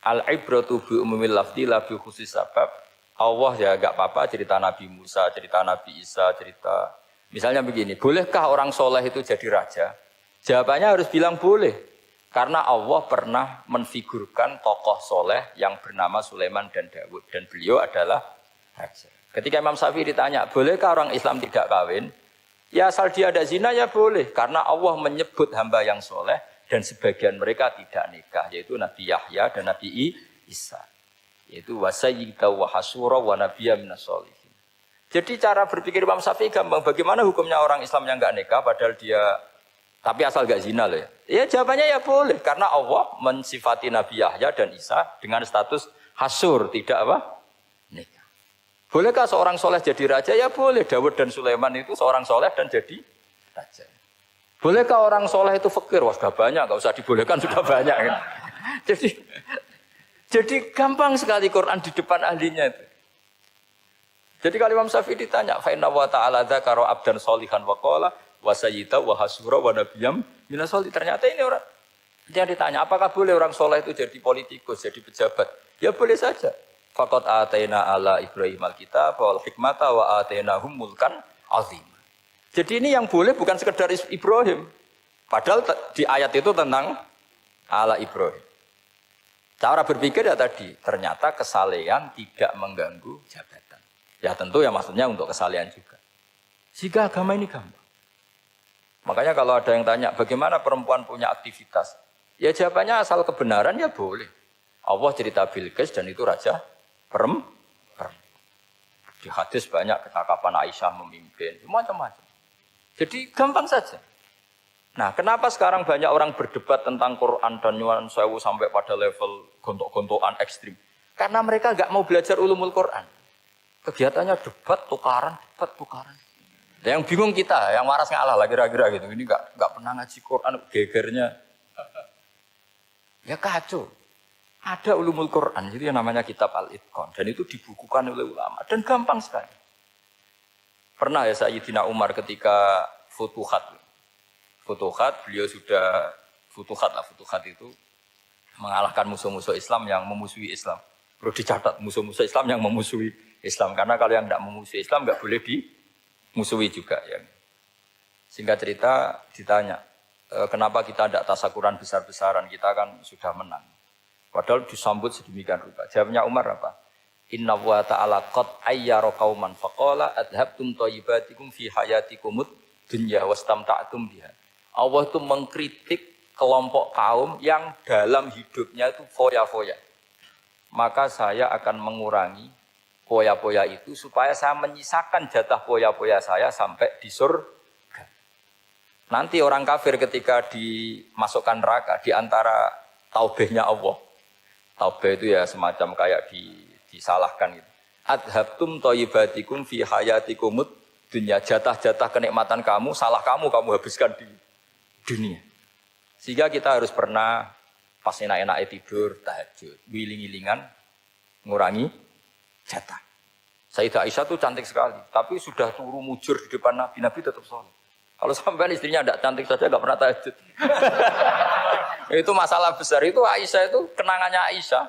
al-ibratu bi umumil lafzi la bi khusus sabab. Allah ya enggak apa-apa cerita Nabi Musa, cerita Nabi Isa, cerita misalnya begini, bolehkah orang soleh itu jadi raja? Jawabannya harus bilang boleh. Karena Allah pernah menfigurkan tokoh soleh yang bernama Sulaiman dan Daud. Dan beliau adalah raja. Ketika Imam Syafi'i ditanya, bolehkah orang Islam tidak kawin? Ya asal dia ada zina ya boleh. Karena Allah menyebut hamba yang soleh dan sebagian mereka tidak nikah. Yaitu Nabi Yahya dan Nabi Isa. Yaitu wasayyida wa hasura wa nabiyya minas sholihin. Jadi cara berpikir Imam Syafi'i gampang. Bagaimana hukumnya orang Islam yang enggak nikah padahal dia... Tapi asal gak zina loh ya. Ya jawabannya ya boleh. Karena Allah mensifati Nabi Yahya dan Isa dengan status hasur. Tidak apa? Nikah. Bolehkah seorang soleh jadi raja? Ya boleh. Daud dan Sulaiman itu seorang soleh dan jadi raja. Bolehkah orang soleh itu fakir? Wah sudah banyak. Gak usah dibolehkan sudah banyak. Kan? Jadi gampang sekali Quran di depan ahlinya itu. Jadi kalau Imam Syafi'i ditanya. Fa'inna wa ta'ala dzakara abdan sholihan wa qala wa sayyida wa hasura wa nabiyam minas sholihin. Ternyata ini orang dia ditanya, apakah boleh orang soleh itu jadi politikus, jadi pejabat? Ya boleh saja. Faqad ataina ala Ibrahim alkitab wal hikmata wa atainahum mulkan azim. Jadi ini yang boleh bukan sekedar Ibrahim. Padahal di ayat itu tentang ala Ibrahim. Cara berpikir ya tadi, ternyata kesalehan tidak mengganggu jabatan. Ya tentu ya maksudnya untuk kesalehan juga. Sehingga agama ini gampang. Makanya kalau ada yang tanya, bagaimana perempuan punya aktivitas? Ya jawabannya asal kebenaran ya boleh. Allah cerita Bilqis dan itu raja perempuan. Di hadis banyak ketakapan Aisyah memimpin, macam-macam. Jadi gampang saja. Nah kenapa sekarang banyak orang berdebat tentang Quran dan nyuwun sewu sampai pada level gontok-gontokan ekstrim? Karena mereka nggak mau belajar ulumul Quran. Kegiatannya debat, tukaran. Yang bingung kita, yang waras ngalah lah kira-kira gitu. Ini nggak pernah ngaji Quran, gegernya. Ya kacau. Ada ulumul Quran, itu yang namanya kitab Al-Itqan. Dan itu dibukukan oleh ulama. Dan gampang sekali. Pernah ya Sayyidina Umar ketika Futuhat. Beliau sudah Futuhat itu mengalahkan musuh-musuh Islam yang memusuhi Islam. Perlu dicatat, musuh-musuh Islam yang memusuhi Islam. Karena kalau yang tidak memusuhi Islam nggak boleh musuhi juga ya. Singkat cerita ditanya, kenapa kita tidak tasakuran besar-besaran, kita kan sudah menang. Padahal disambut sedemikian rupa. Jawabnya Umar apa? Inna wa ta'ala qad ayyara qauman faqala adhabtum thayyibatikum fi hayatikumud dunya wastamta'tum biha. Allah itu mengkritik kelompok kaum yang dalam hidupnya itu foya-foya. Maka saya akan mengurangi poya-poya itu supaya saya menyisakan jatah poya-poya saya sampai di surga. Nanti orang kafir ketika dimasukkan neraka di antara taubehnya Allah. Taubeh itu ya semacam kayak disalahkan gitu. Adhabtum thayyibatikum fi hayatikumud dunya, jatah-jatah kenikmatan kamu, salah kamu habiskan di dunia. Sehingga kita harus pernah pas enak-enak tidur tahajud, wiling-wilingan ngurangi jatah. Sayyidah Aisyah tuh cantik sekali, tapi sudah turu mujur di depan Nabi, Nabi tetap sholat. Kalau sampai istrinya tidak cantik saja, nggak pernah tahajud. Itu masalah besar. Itu Aisyah itu kenangannya Aisyah.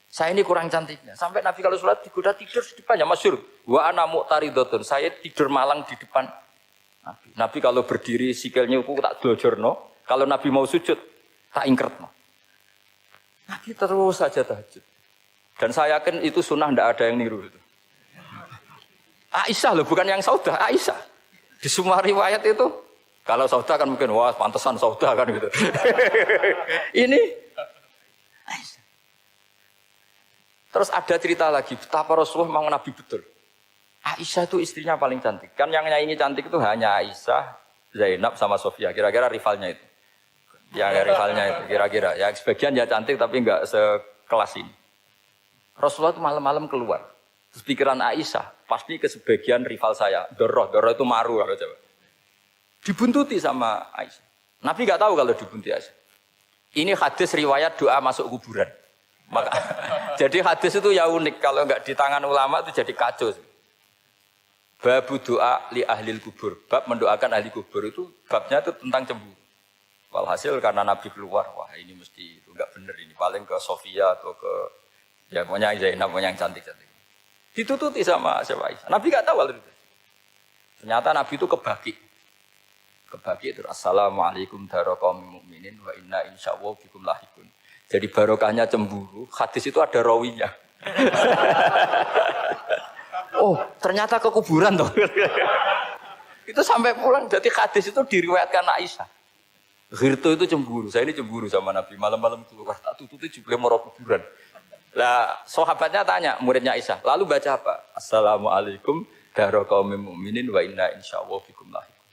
Saya ini kurang cantiknya. Sampai Nabi kalau sholat digoda tidur di depannya, masyhur. Wa ana mu'taridotun. Saya tidur malang di depan Nabi. Nabi kalau berdiri sikilnya aku tak glojorno. Kalau Nabi mau sujud tak ingkretno. Nabi terus saja tahajud. Dan saya yakin itu sunnah, tidak ada yang niru itu. Aisyah loh, bukan yang Saudah, Aisyah. Di semua riwayat itu, kalau Saudah kan mungkin, wah pantesan Saudah kan gitu. Ini Aisyah. Terus ada cerita lagi, betapa Rasulullah memang Nabi betul. Aisyah itu istrinya paling cantik. Kan yang nyanyi cantik itu hanya Aisyah, Zainab sama Sofia. Kira-kira rivalnya itu. Ya rivalnya itu, kira-kira. Ya sebagian ya cantik tapi enggak sekelas ini. Rasulullah itu malam-malam keluar. Terus pikiran Aisyah, pasti ke sebagian rival saya. Doroh itu maru kalau coba. Dibuntuti sama Aisyah. Nabi nggak tahu kalau dibuntuti Aisyah. Ini hadis riwayat doa masuk kuburan. Maka, jadi hadis itu ya unik. Kalau nggak di tangan ulama itu jadi kacau. Babu doa li ahlil kubur. Bab mendoakan ahli kubur itu babnya itu tentang cemburu. Walhasil karena Nabi keluar, wah ini mesti itu nggak bener ini. Paling ke Sofia atau ke ya pokoknya Zainab yang cantik-cantik. Ditututi sama siapa Aisyah. Nabi nggak tahu hal itu. Ternyata Nabi itu kebagi itu. Assalamualaikum warahmatullahi wabarakatuh wa inna insyaallah bikum lahikun. Jadi barokahnya cemburu. Hadis itu ada rawinya. Oh, ternyata ke kuburan toh. Itu sampai pulang. Jadi hadis itu diriwayatkan Aisyah. Ghirtu itu cemburu. Saya ini cemburu sama Nabi. Malam-malam keluar tak tututi juga mau kuburan. Lah, sahabatnya tanya, muridnya Aisyah, lalu baca apa? Assalamualaikum warahmatullahi wabarakatuh wa inna insyaallah bikum lahikun.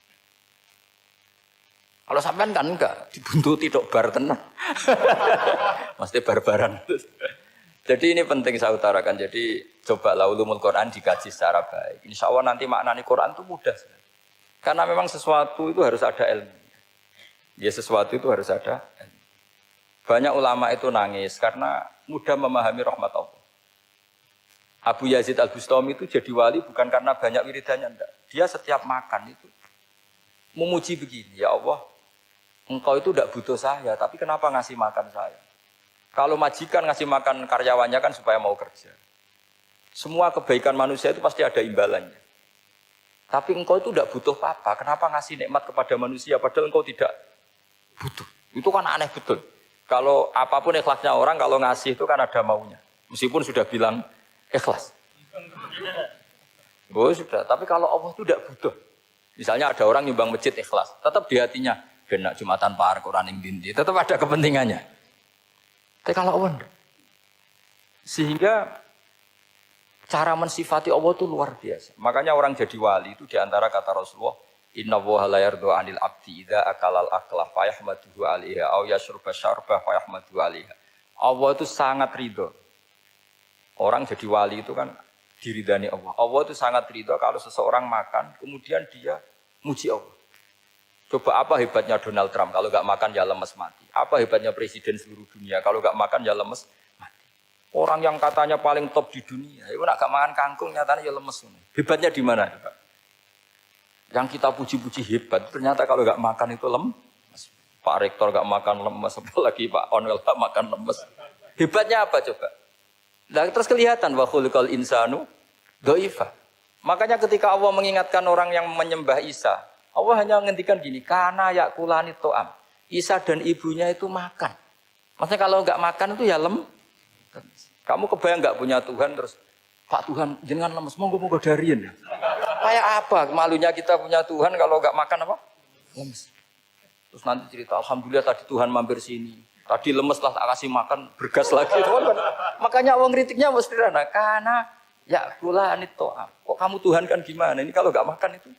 Kalau sampean kan enggak, dibuntuti tok bar tenan. Mesti barbaran. Jadi ini penting saya utarakan. Jadi coba ulumul Quran dikaji secara baik. Insya Allah nanti maknani Quran itu mudah. Karena memang sesuatu itu harus ada ilmu. Ya sesuatu itu harus ada ilmu. Banyak ulama itu nangis karena mudah memahami rahmat Allah. Abu Yazid Al-Bustami itu jadi wali bukan karena banyak wiridannya, enggak. Dia setiap makan itu memuji begini, ya Allah, engkau itu tidak butuh saya, tapi kenapa ngasih makan saya? Kalau majikan ngasih makan karyawannya kan supaya mau kerja. Semua kebaikan manusia itu pasti ada imbalannya. Tapi engkau itu tidak butuh apa-apa, kenapa ngasih nikmat kepada manusia padahal engkau tidak butuh? Itu kan aneh betul. Kalau apapun ikhlasnya orang, kalau ngasih itu kan ada maunya. Meskipun sudah bilang ikhlas. Oh sudah, tapi kalau Allah itu tidak butuh. Misalnya ada orang nyumbang masjid ikhlas, tetap di hatinya, benak Jumatan Par, Quran yang dinti, tetap ada kepentingannya. Tapi kalau Allah, sehingga cara mensifati Allah itu luar biasa. Makanya orang jadi wali itu diantara kata Rasulullah, Inna woha la yardu anil abdi idha akalal aklah fayahmaduhu alaiha au yashrubah syarbah fayahmaduhu alaiha. Allah itu sangat ridho. Orang jadi wali itu kan diridani Allah. Allah itu sangat ridho kalau seseorang makan kemudian dia muji Allah. Coba apa hebatnya Donald Trump kalau gak makan ya lemes mati. Apa hebatnya presiden seluruh dunia kalau gak makan ya lemes mati. Orang yang katanya paling top di dunia, itu nak gak makan kangkung nyatanya ya lemes. Hebatnya di mana? Yang kita puji-puji hebat, ternyata kalau nggak makan itu lemes. Pak Rektor nggak makan lemes, apalagi Pak Onwel nggak makan lemes. Hebatnya apa coba? Nah, terus kelihatan wa khuliqal insanu dhaifa. Makanya ketika Allah mengingatkan orang yang menyembah Isa, Allah hanya menghentikan gini, kana yakulani to'am. Isa dan ibunya itu makan. Maksudnya kalau nggak makan itu ya lemes. Kamu kebayang nggak punya Tuhan terus, Pak Tuhan jangan lemes, monggo dariin ya. Kayak apa malunya kita punya Tuhan kalau nggak makan apa? Lemes. Terus nanti cerita, alhamdulillah tadi Tuhan mampir sini. Tadi lemes lah tak kasih makan, bergas lagi. Makanya orang kritiknya mesti sederhana. Karena ya gula anitoa. Kok kamu Tuhan kan gimana? Ini kalau nggak makan itu.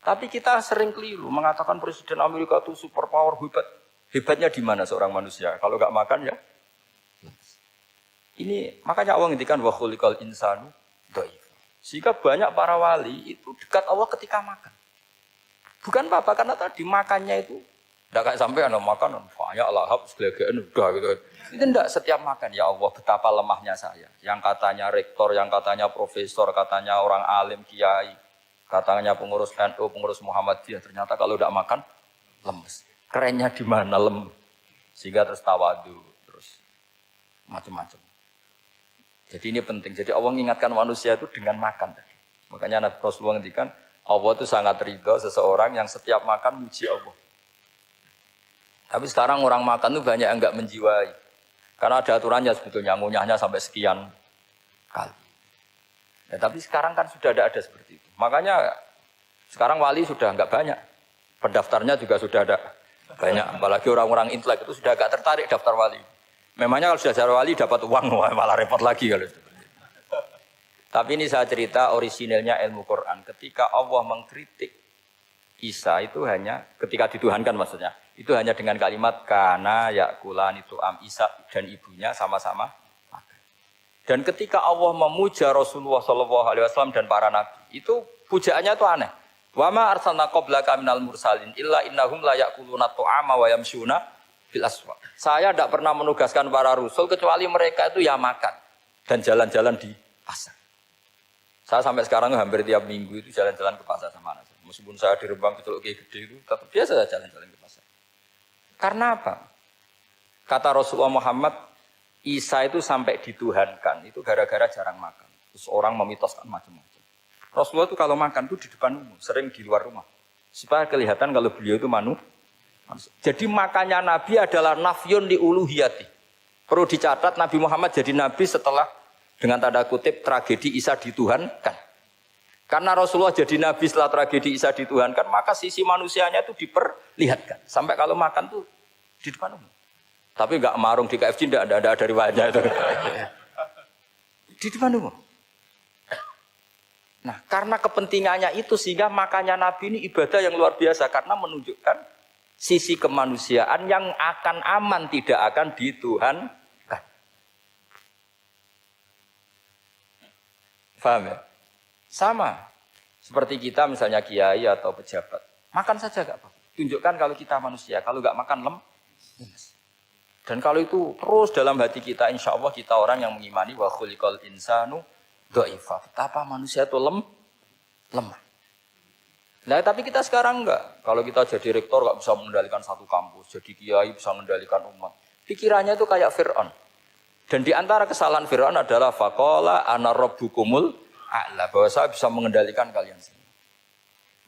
Tapi kita sering keliru mengatakan Presiden Amerika itu super power hebat. Hebatnya di mana seorang manusia? Kalau nggak makan ya. Ini makanya Allah ngendikan wa khuliqal insanu dhaif. Sehingga banyak para wali itu dekat Allah ketika makan. Bukan apa-apa, karena tadi makannya itu tidak kayak sampai ada makanan, banyak lahap segala udah gitu. Itu enggak setiap makan ya Allah betapa lemahnya saya. Yang katanya rektor, yang katanya profesor, katanya orang alim kiai, katanya pengurus NU, pengurus Muhammadiyah, ternyata kalau udah makan lemes. Kerennya di mana lemes? Sehingga terus tawadu, terus macam-macam. Jadi ini penting. Jadi Allah mengingatkan manusia itu dengan makan. Makanya Nabi Rasulullah ngendikan Allah itu sangat ridho seseorang yang setiap makan muji Allah. Tapi sekarang orang makan itu banyak yang enggak menjiwai. Karena ada aturannya sebetulnya, ngunyahnya sampai sekian kali. Ya, tapi sekarang kan sudah ada seperti itu. Makanya sekarang wali sudah enggak banyak. Pendaftarnya juga sudah ada banyak. Apalagi orang-orang intelek itu sudah agak tertarik daftar wali. Memangnya kalau sudah jadi wali dapat uang, malah repot lagi kalau itu. Tapi ini saya cerita orisinilnya ilmu Quran. Ketika Allah mengkritik Isa itu hanya, ketika dituhankan maksudnya, itu hanya dengan kalimat kana yakulan itu Isa dan ibunya sama-sama makan. Dan ketika Allah memuja Rasulullah SAW dan para nabi, itu pujaannya itu aneh. Wa ma arsalna qablaka minal mursalin illa innahum la yakuluna ta'ama wa yamshuna bil aswaq. Saya tidak pernah menugaskan para rasul kecuali mereka itu ya makan dan jalan-jalan di pasar. Saya sampai sekarang hampir tiap minggu itu jalan-jalan ke pasar sama anak saya. Meskipun saya di Rembang Betul kayak gede itu, tetap biasa saya jalan-jalan ke pasar. Karena apa? Kata Rasulullah Muhammad, Isa itu sampai dituhankan, itu gara-gara jarang makan. Terus orang memitoskan macam-macam. Rasulullah itu kalau makan itu di depan umum, sering di luar rumah. Supaya kelihatan kalau beliau itu manusia. Jadi makannya Nabi adalah nafyun li uluhiyati. Perlu dicatat Nabi Muhammad jadi Nabi setelah dengan tanda kutip tragedi Isa dituhankan. Karena Rasulullah jadi Nabi setelah tragedi Isa dituhankan, maka sisi manusianya itu diperlihatkan. Sampai kalau makan tuh di depan umum. Tapi enggak marung di KFC, enggak ada riwayatnya itu. Di depan umum. Nah, karena kepentingannya itu sehingga makannya Nabi ini ibadah yang luar biasa. Karena menunjukkan sisi kemanusiaan yang akan aman, tidak akan dituhankan. Paham ya? Sama. Seperti kita misalnya kiai atau pejabat. Makan saja enggak apa-apa. Tunjukkan kalau kita manusia. Kalau enggak makan lemes. Dan kalau itu terus dalam hati kita, insya Allah kita orang yang mengimani wa khuliqal insanu dha'ifa. Betapa manusia itu lemah. Nah, tapi kita sekarang enggak. Kalau kita jadi rektor enggak bisa mengendalikan satu kampus. Jadi kiai bisa mengendalikan umat. Pikirannya itu kayak Fir'aun. Dan di antara kesalahan Fir'aun adalah faqala ana rabbukumul a'la, bahwa saya bisa mengendalikan kalian semua.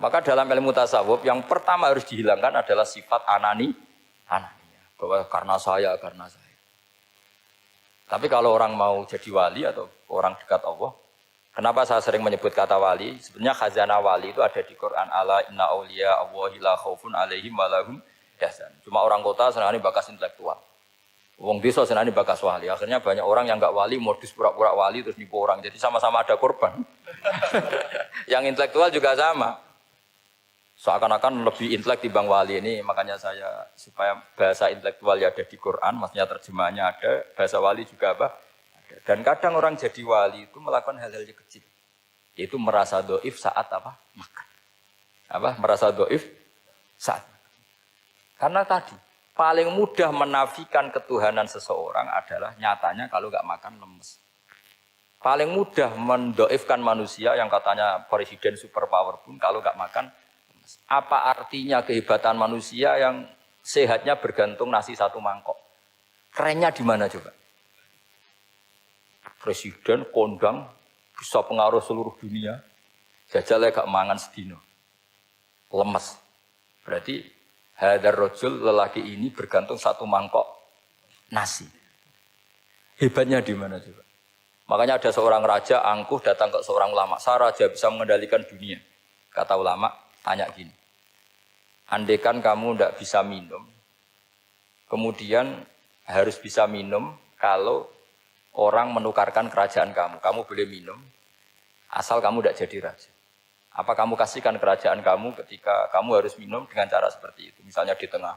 Maka dalam ilmu tasawuf yang pertama harus dihilangkan adalah sifat anania. Bahwa karena saya. Tapi kalau orang mau jadi wali atau orang dekat Allah, kenapa saya sering menyebut kata wali? Sebenarnya khazanah wali itu ada di Quran. Ala inna awliya Allahi la khaufun alaihim wa lahum yahzanun. Cuma orang kota senangnya bakas intelektual. Wong desa senani bakas wali. Akhirnya banyak orang yang enggak wali modus pura-pura wali terus nipu orang. Jadi sama-sama ada korban. Yang intelektual juga sama. Seakan-akan lebih intelek dibanding wali ini. Makanya saya supaya bahasa intelektual ya ada di Quran, maksudnya terjemahannya ada, bahasa wali juga apa? Ada. Dan kadang orang jadi wali itu melakukan hal-hal yang kecil. Yaitu merasa doif saat apa? Makan. Merasa doif saat makan. Karena tadi paling mudah menafikan ketuhanan seseorang adalah nyatanya kalau nggak makan lemes. Paling mudah mendoifkan manusia yang katanya presiden superpower pun kalau nggak makan lemes. Apa artinya kehebatan manusia yang sehatnya bergantung nasi satu mangkok? Kerennya di mana coba? Presiden kondang bisa pengaruh seluruh dunia. Jajalnya gak mangan sedino. Lemes. Berarti hadar rojul lelaki ini bergantung satu mangkok nasi. Hebatnya di mana juga? Makanya ada seorang raja angkuh datang ke seorang ulama. Saya raja bisa mengendalikan dunia. Kata ulama, tanya gini. Andaikan kamu tidak bisa minum, kemudian harus bisa minum kalau orang menukarkan kerajaan kamu. Kamu boleh minum, asal kamu tidak jadi raja. Apa kamu kasihkan kerajaan kamu ketika kamu harus minum dengan cara seperti itu? Misalnya di tengah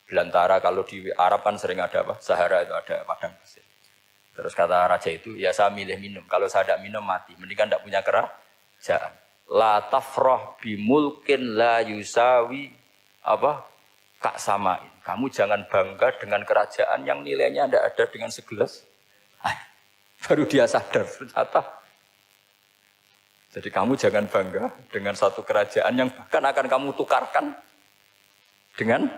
belantara, kalau di Arab kan sering ada apa? Sahara itu ada padang pasir. Terus kata raja itu, ya saya milih minum. Kalau saya tidak minum mati, mendingan tidak punya kerajaan. La tafrah bimulkin la yusawi apa? Kak samain. Kamu jangan bangga dengan kerajaan yang nilainya tidak ada dengan segelas air. Baru dia sadar ternyata. Jadi kamu jangan bangga dengan satu kerajaan yang bahkan akan kamu tukarkan dengan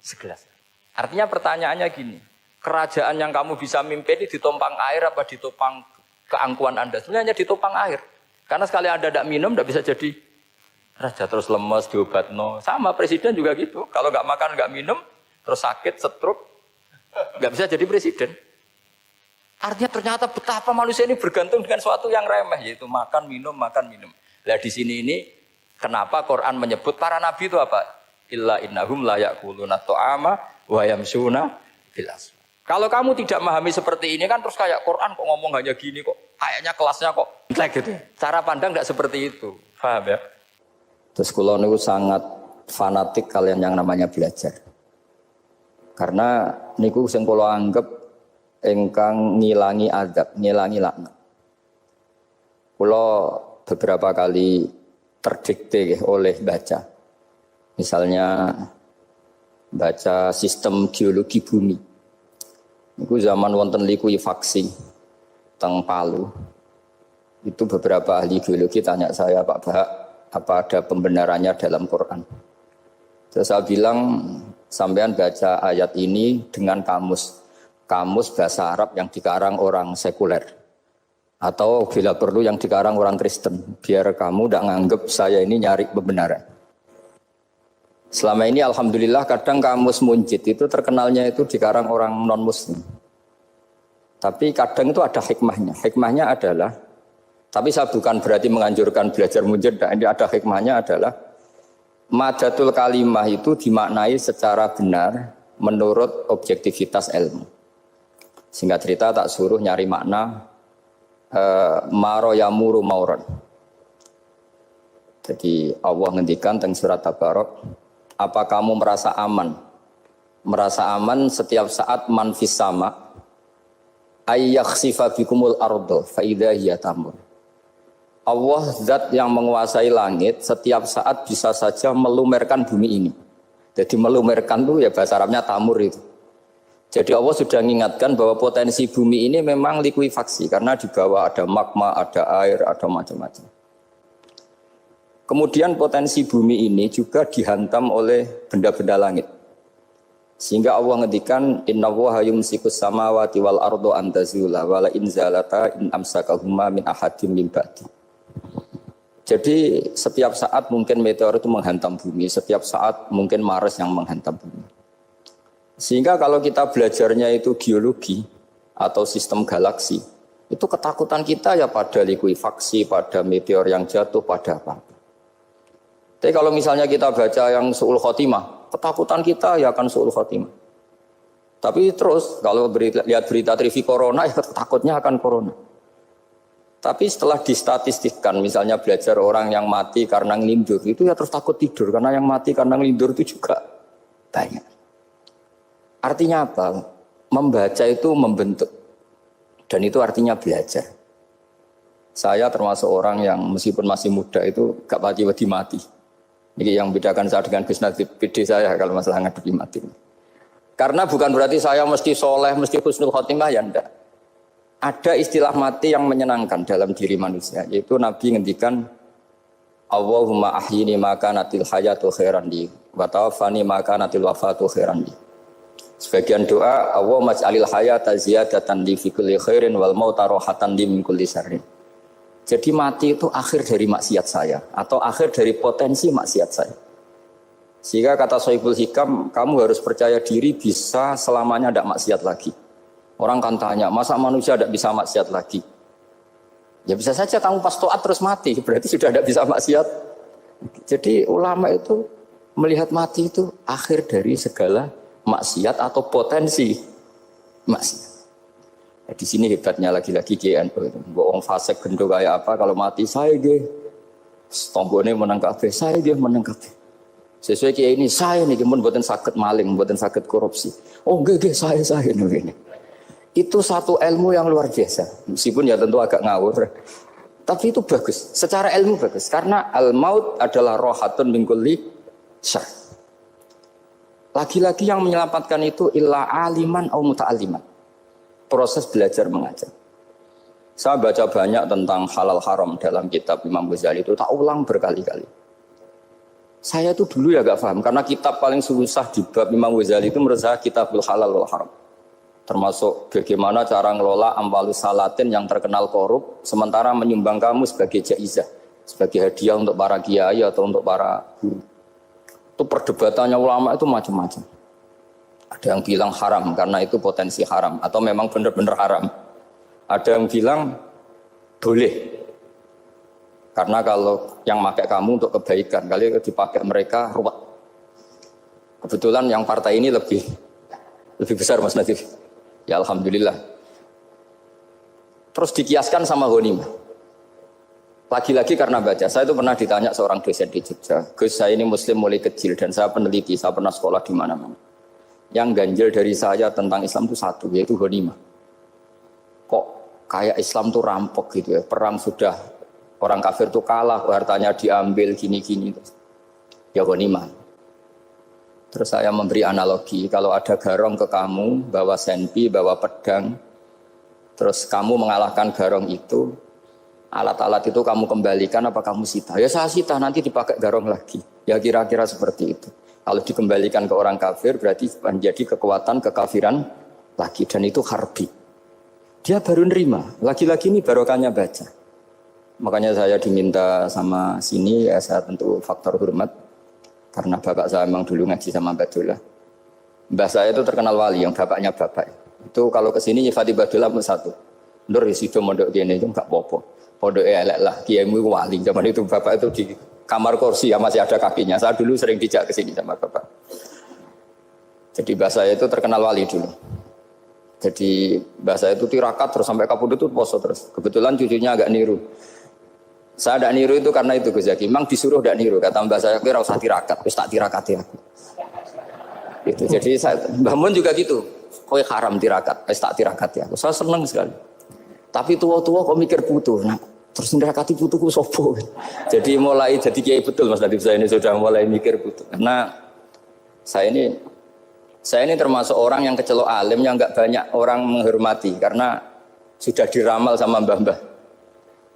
segelas. Artinya pertanyaannya gini, kerajaan yang kamu bisa mimpin ini ditopang air apa ditopang keangkuhan Anda? Sebenarnya ditopang air. Karena sekali Anda tidak minum, tidak bisa jadi raja. Terus lemes, diobat, no. Sama presiden juga gitu. Kalau nggak makan, nggak minum, terus sakit, stroke, nggak bisa jadi presiden. Artinya ternyata betapa manusia ini bergantung dengan sesuatu yang remeh, yaitu makan, minum, makan, minum. Nah di sini ini, kenapa Quran menyebut para nabi itu apa? Illa innahum la ya'kuluna ta'ama wa yamshuna fil aswaq. Kalau kamu tidak memahami seperti ini kan terus kayak Quran kok ngomong hanya gini kok. Kayaknya kelasnya kok gitu. Cara pandang tidak seperti itu. Paham ya? Terus kula niku sangat fanatik kalian yang namanya belajar. Karena niku sing kula anggap ingkang ngilangi adab, ngilangi laknat. Kula beberapa kali terdikte oleh baca. Misalnya baca sistem geologi bumi. Itu zaman wonten likuifaksi teng Palu. Itu beberapa ahli geologi tanya saya, Pak Bahak, apa ada pembenarannya dalam Quran? Terus saya bilang, sampean baca ayat ini dengan kamus bahasa Arab yang dikarang orang sekuler. Atau bila perlu yang dikarang orang Kristen. Biar kamu tidak nganggep saya ini nyari pembenaran. Selama ini alhamdulillah kadang kamus Munjid itu terkenalnya itu dikarang orang non-muslim. Tapi kadang itu ada hikmahnya. Hikmahnya adalah, tapi saya bukan berarti menganjurkan belajar Munjid. Ini ada hikmahnya adalah, madatul kalimah itu dimaknai secara benar menurut objektivitas ilmu. Singkat cerita tak suruh nyari makna maro yamuru mauron. Jadi Allah ngendikan teng surat Tabarok, apa kamu merasa aman? Merasa aman setiap saat man fis sama ayyakhsifa bikumul ardo fa idza hiya tamur. Allah zat yang menguasai langit setiap saat bisa saja melumerkan bumi ini. Jadi melumerkan itu ya bahasa Arabnya tamur itu. Jadi Allah sudah mengingatkan bahwa potensi bumi ini memang likuifaksi karena di bawah ada magma, ada air, ada macam-macam. Kemudian potensi bumi ini juga dihantam oleh benda-benda langit. Sehingga Allah ngendikan innallaha yumsikus samawati wal ardo an tazula wala in zalata in amsakahuma min ahadim min ba'di. Jadi setiap saat mungkin meteor itu menghantam bumi, setiap saat mungkin Mars yang menghantam bumi. Sehingga kalau kita belajarnya itu geologi atau sistem galaksi, itu ketakutan kita ya pada likuifaksi, pada meteor yang jatuh, pada apa. Tapi kalau misalnya kita baca yang su'ul khotimah, ketakutan kita ya akan su'ul khotimah. Tapi terus kalau lihat berita TV corona, ya takutnya akan corona. Tapi setelah distatistikkan, misalnya belajar orang yang mati karena ngelindur, itu ya terus takut tidur. Karena yang mati karena ngelindur itu juga banyak. Artinya apa? Membaca itu membentuk. Dan itu artinya belajar. Saya termasuk orang yang meskipun masih muda itu gak pati-pati mati. Ini yang membedakan saya dengan Gus Nadir PD saya kalau masalah ngadepi mati. Karena bukan berarti saya mesti soleh, mesti husnul khotimah, ya enggak. Ada istilah mati yang menyenangkan dalam diri manusia, yaitu Nabi ngendikan Allahumma ahyini maka natil hayatu khairan li wa tawaffani maka natil wafatu khairan li. Sebagian doa Allahumma ij'alil hayata ziyadatan li fi kulli khairin wal mauta rahatan li min kulli syarrin. Jadi mati itu akhir dari maksiat saya atau akhir dari potensi maksiat saya. Sehingga kata Sohibul Hikam, kamu harus percaya diri bisa selamanya tidak maksiat lagi. Orang kan tanya, masa manusia tidak bisa maksiat lagi? Ya bisa saja kamu pas toat terus mati, berarti sudah tidak bisa maksiat. Jadi ulama itu melihat mati itu akhir dari segala maksiat atau potensi maksiat. Di sini hebatnya lagi-lagi GNU itu. Bohong fasik gendong kayak apa kalau mati saya ge. Tonggone menang kabeh, saya ge menang kabeh. Sesuai kiai ini saya nih mun mboten saged maling, mboten saged korupsi. Oh nggih saya ini. Itu satu ilmu yang luar biasa. Meskipun ya tentu agak ngawur. Tapi itu bagus, secara ilmu bagus karena al-maut adalah rohatun min kulli syarr. Lagi-lagi yang menyelamatkan itu illa aliman au muta'aliman. Proses belajar mengajar. Saya baca banyak tentang halal haram dalam kitab Imam Ghazali itu, tak ulang berkali-kali. Saya itu dulu ya gak paham, karena kitab paling susah di bab Imam Ghazali itu menurut saya kitabul halal wal haram. Termasuk bagaimana cara ngelola amwalus salatin yang terkenal korup, sementara menyumbang kamu sebagai jaizah, sebagai hadiah untuk para kiai atau untuk para guru. Itu perdebatannya ulama itu macam-macam. Ada yang bilang haram karena itu potensi haram atau memang benar-benar haram. Ada yang bilang boleh karena kalau yang pakai kamu untuk kebaikan, kali dipakai mereka ruwet. Kebetulan yang partai ini lebih besar Mas Nadif. Ya alhamdulillah. Terus dikiaskan sama ghanimah. Lagi-lagi karena baca, saya itu pernah ditanya seorang dosen di Jogja, Gus saya ini muslim mulai kecil dan saya peneliti, saya pernah sekolah di mana-mana. Yang ganjil dari saya tentang Islam itu satu, yaitu ghanimah. Kok kayak Islam tuh rampok gitu ya, perang sudah orang kafir tuh kalah, hartanya diambil gini-gini. Ya ghanimah. Terus saya memberi analogi, kalau ada garong ke kamu, bawa senpi, bawa pedang, terus kamu mengalahkan garong itu, alat-alat itu kamu kembalikan apa kamu sita? Ya saya sita, nanti dipakai garong lagi. Ya kira-kira seperti itu. Kalau dikembalikan ke orang kafir berarti menjadi kekuatan kekafiran lagi. Dan itu harbi. Dia baru nerima. Lagi-lagi ini barokahnya baca. Makanya saya diminta sama sini, ya saya tentu faktor hormat. Karena bapak saya memang dulu ngaji sama Badullah. Mbah saya itu terkenal wali, yang bapaknya bapak. Itu kalau kesini Fatih Badullah pun satu. Nur disitu mondok gini itu enggak apa-apa. Pondok elek lah, kiaimu wali. Zaman itu bapak itu di kamar kursi ya masih ada kakinya. Saya dulu sering dijak ke sini sama bapak. Jadi bahasa itu terkenal wali dulu. Jadi bahasa itu tirakat terus sampai kapundhut itu poso terus. Kebetulan cucunya agak niru. Saya agak niru itu karena itu Gus Zaki. Memang disuruh agak niru. Kata mbak saya, kira usah tirakat, wis tak tirakati aku. Itu. Jadi saya, Mbah Mun juga gitu. Kowe haram tirakat, wis tak tirakati aku. Saya senang sekali. Tapi tua-tua kok mikir putu. Nah, terus nirakati putuku sopo. Jadi mulai jadi kiai betul Mas Nadif, saya ini sudah mulai mikir putu. Karena saya ini termasuk orang yang kecelok alim yang enggak banyak orang menghormati karena sudah diramal sama mbah-mbah.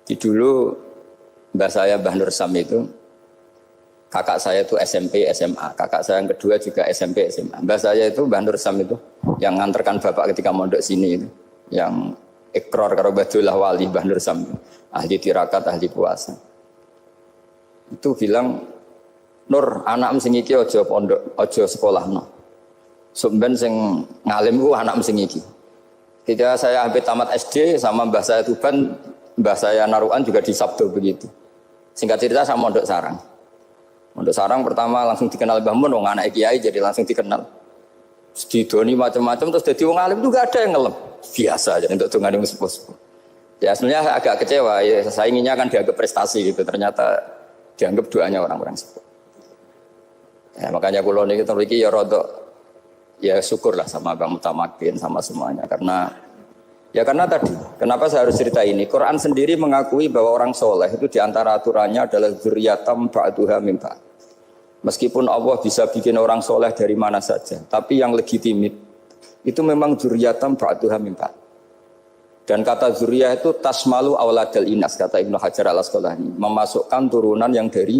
Di dulu mbah saya Mbah Nur Sam itu kakak saya itu SMP SMA, kakak saya yang kedua juga SMP SMA. Mbah saya itu Mbah Nur Sam itu yang nganterkan bapak ketika mondok sini itu, yang ikrar karo Badullah wali Mbah Nur Sam, ahli tirakat, ahli puasa. Itu bilang, Nur, anak sing iki aja pondok, aja sekolahno. Sumben sing ngalim ku anak sing iki. Ketika saya hampir tamat SD sama mbah saya Tuban, mbah saya Narukan juga di Sabdo begitu. Singkat cerita sama Mondok Sarang. Mondok Sarang pertama langsung dikenal Mbah Mun, wong anak kiai jadi langsung dikenal. Didoni macam-macam terus jadi wong alim juga ada yang ngelem. Biasa aja untuk tungan yang sepuh-sepuh. Ya sebenarnya agak kecewa, ya, saya inginnya kan dianggap prestasi gitu, ternyata dianggap doanya orang-orang sepuh. Ya, makanya kulo niki teriki ya rodok ya syukurlah sama Bang Mutamakin sama semuanya karena tadi kenapa saya harus cerita ini? Quran sendiri mengakui bahwa orang soleh itu diantara aturannya adalah dzurriyyatam ba'duha min ba'd. Meskipun Allah bisa bikin orang soleh dari mana saja, tapi yang legitimit itu memang dzurriyyatam ba'duha min ba'd. Dan kata dzurriyah itu tasmalu auladal inas, kata Ibnu Hajar al-Asqalani, memasukkan turunan yang dari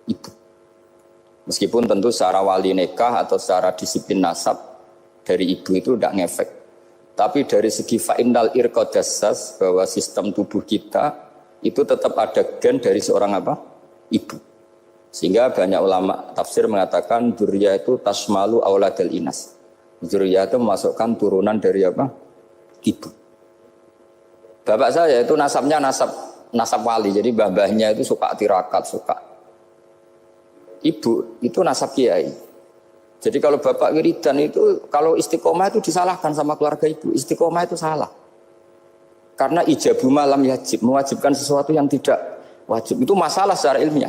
ibu. Meskipun tentu secara wali nikah atau secara disiplin nasab dari ibu itu tidak ngefek. Tapi dari segi fa'innal irqadassas, bahwa sistem tubuh kita itu tetap ada gen dari seorang apa? Ibu. Sehingga banyak ulama tafsir mengatakan dzurriyah itu tasmalu auladal inas. Dzurriyah itu memasukkan turunan dari apa? Ibu. Bapak saya itu nasabnya nasab wali, jadi babahnya itu suka tirakat, suka. Ibu itu nasab kiai. Jadi kalau bapak wiridan itu, kalau istiqomah itu disalahkan sama keluarga ibu. Istiqomah itu salah. Karena ijabu malam yajib, mewajibkan sesuatu yang tidak wajib. Itu masalah secara ilmiah.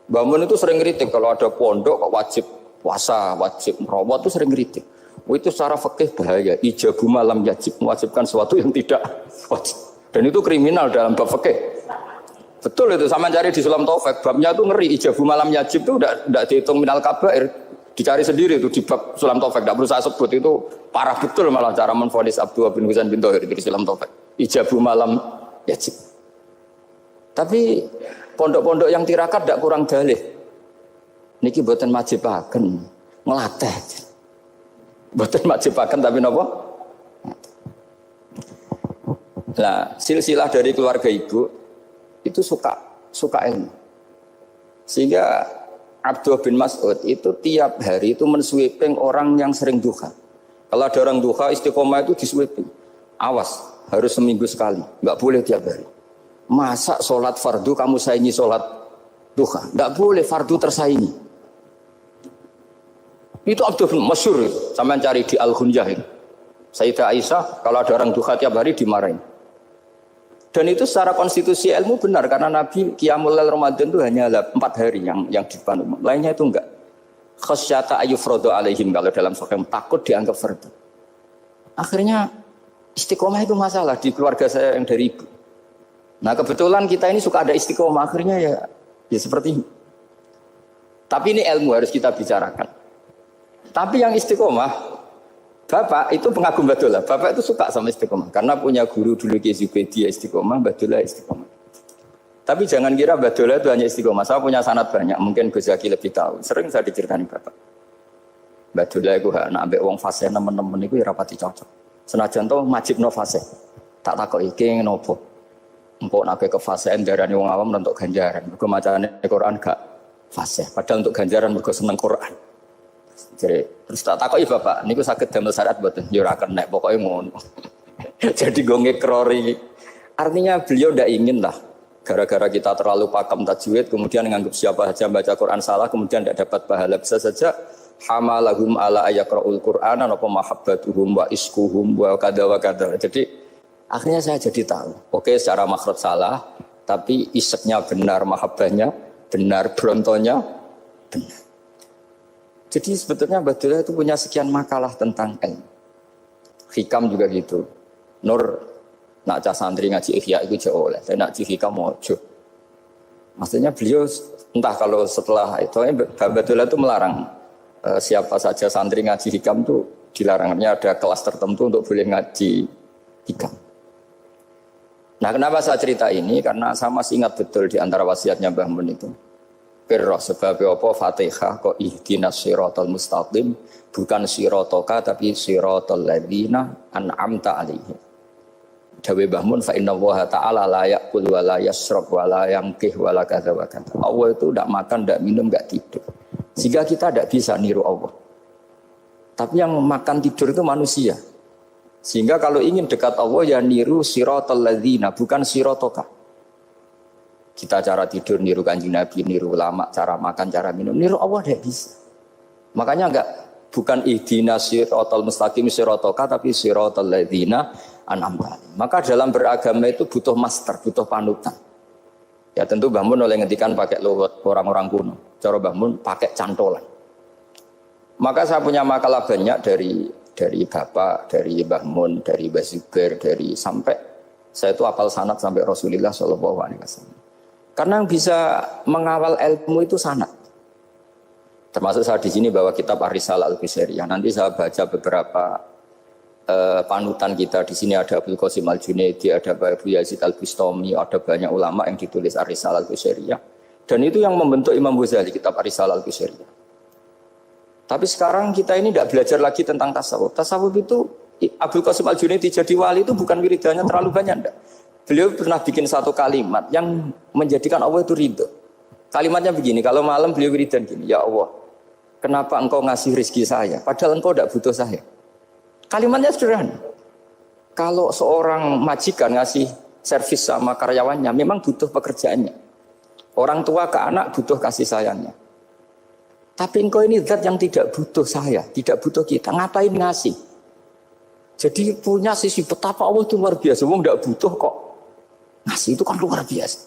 Mbah Mun itu sering kritik kalau ada pondok kok wajib puasa, wajib merawat itu sering kritik. Itu secara fikih bahaya. Ijabu malam yajib, mewajibkan sesuatu yang tidak wajib. Dan itu kriminal dalam bab fikih. Betul itu, sama cari di Sulam Taufik, babnya itu ngeri. Ijabu malam yajib itu tidak dihitung minal kabair. Dicari sendiri itu di bab Sulam Taufik, tidak perlu saya sebut, itu parah betul malah cara menvonis Abdullah bin Husain bin Thohir di Sulam Taufik. Ijabu malam yajib. Tapi pondok-pondok yang tirakat tidak kurang dalih. Niki boten majibaken ngelatih. Boten majibaken tapi napa? Nah, silsilah dari keluarga ibu itu suka ilmu. Sehingga Abdullah bin Mas'ud itu tiap hari itu mensweeping orang yang sering duha. Kalau ada orang duha istiqomah itu disweeping. Awas, harus seminggu sekali, nggak boleh tiap hari. Masa sholat fardu kamu saingi sholat duha? Nggak boleh, fardu tersaingi. Itu Abdullah bin Masyhur, sampean cari di Al-Ghunjah itu. Sayyidah Aisyah kalau ada orang duha tiap hari dimarahin. Dan itu secara konstitusi ilmu benar karena Nabi Qiyamul Lail Ramadan itu hanya 4 hari yang dipan umum. Lainnya itu enggak. Khasyata ayyufradu alaihim kalau dalam sahih takut dianggap fardu. Akhirnya istiqomah itu masalah di keluarga saya yang dari ibu. Nah, kebetulan kita ini suka ada istiqomah akhirnya ya seperti ini. Tapi ini ilmu harus kita bicarakan. Tapi yang istiqomah Bapak itu pengagum Badullah. Bapak itu suka sama istiqomah karena punya guru dulu Ki Zubaidi istiqomah, Badullah istiqomah. Tapi jangan kira Badullah itu hanya istiqomah. Saya punya sanad banyak, mungkin Gus Zaki lebih tahu. Sering saya diceritakan Bapak. Badullah itu anak ambek wong fase nemen-nemen iku rapati cocok. Senajan to majibno fase. Tak takoki iki ngopo. Empuk nek ke fase darane wong awam untuk ganjaran. Mergo macane Quran gak fase. Padahal untuk ganjaran mergo seneng Quran. Jadi terus tak takoki Bapak, niku saged damel syariat mboten? Ya ora kenek, pokoke ngono. Jadi go ngekrori. Artinya beliau ndak ingin lah gara-gara kita terlalu pakam tajwid kemudian nganggap siapa saja baca Quran salah kemudian tidak dapat pahala. Bisa saja hamalahum ala ayaqraul Qur'ana apa mahabbatuhum wa iskuhum wa kada wa kada. Jadi akhirnya saya jadi tahu. Oke, secara makhraj salah, tapi iseknya benar, mahabbahnya benar, brontonya benar. Jadi sebetulnya Badullah itu punya sekian makalah tentang ilmu. Hikam juga gitu. Nur nak cah santri ngaji Ihya itu jauh oleh. Tapi nak ngaji Hikam mojo. Maksudnya beliau entah kalau setelah itu Badullah itu melarang siapa saja santri ngaji Hikam itu dilarangnya ada kelas tertentu untuk boleh ngaji Hikam. Nah, kenapa saya cerita ini? Karena saya masih ingat betul di antara wasiatnya Mbah Mun itu. Pirroh sebab apa Fatihah kok ihdinas siratal mustaqim bukan siratoka tapi siratal ladzina an'amta alaihim. Dawe Mbah Mun fa inna Allaha ta'ala la ya'kul wa la yashrab wa la yanqih wa la kadza wa kadza. Allah itu enggak makan, enggak minum, enggak tidur. Sehingga kita enggak bisa niru Allah. Tapi yang makan tidur itu manusia. Sehingga kalau ingin dekat Allah ya niru siratal ladzina bukan siratoka. Kita cara tidur niru Kanjeng Nabi, niru ulama, cara makan, cara minum, niru Allah tidak bisa. Makanya bukan ihdinas siratal mustaqim siratoka tapi siratal ladzina an'amta. Maka dalam beragama itu butuh master, butuh panutan. Ya tentu Mbah Mun oleh ngendikan pakai luwet orang-orang kuno. Cara Mbah Mun pakai cantolan. Maka saya punya makalah banyak dari Bapak, dari Mbah Mun, dari Mbah Zubair, dari sampai saya itu hafal sanad sampai Rasulullah SAW. Karena yang bisa mengawal ilmu itu sanad. Termasuk saya di sini bawa kitab Ar-Risalah Al-Qusairiyah. Nanti saya baca beberapa panutan kita. Di sini ada Abdul Qasim Al-Junaidi, ada Abu Yazid Al-Bustami, ada banyak ulama yang ditulis Ar-Risalah Al-Qusairiyah. Dan itu yang membentuk Imam Ghazali, kitab Ar-Risalah Al-Qusairiyah. Tapi sekarang kita ini tidak belajar lagi tentang tasawuf. Tasawuf itu Abdul Qasim Al-Junaidi jadi wali itu bukan wiridannya terlalu banyak, enggak. Beliau pernah bikin satu kalimat yang menjadikan Allah itu ridho. Kalimatnya begini, kalau malam beliau wiridan gini, ya Allah, kenapa engkau ngasih rezeki saya, padahal engkau tidak butuh saya. Kalimatnya sederhana. Kalau seorang majikan ngasih servis sama karyawannya, memang butuh pekerjaannya. Orang tua ke anak butuh kasih sayangnya. Tapi engkau ini zat yang tidak butuh saya, tidak butuh kita, ngapain ngasih? Jadi punya sisi betapa Allah itu luar biasa, wong tidak butuh kok. Ngasih itu kan luar biasa.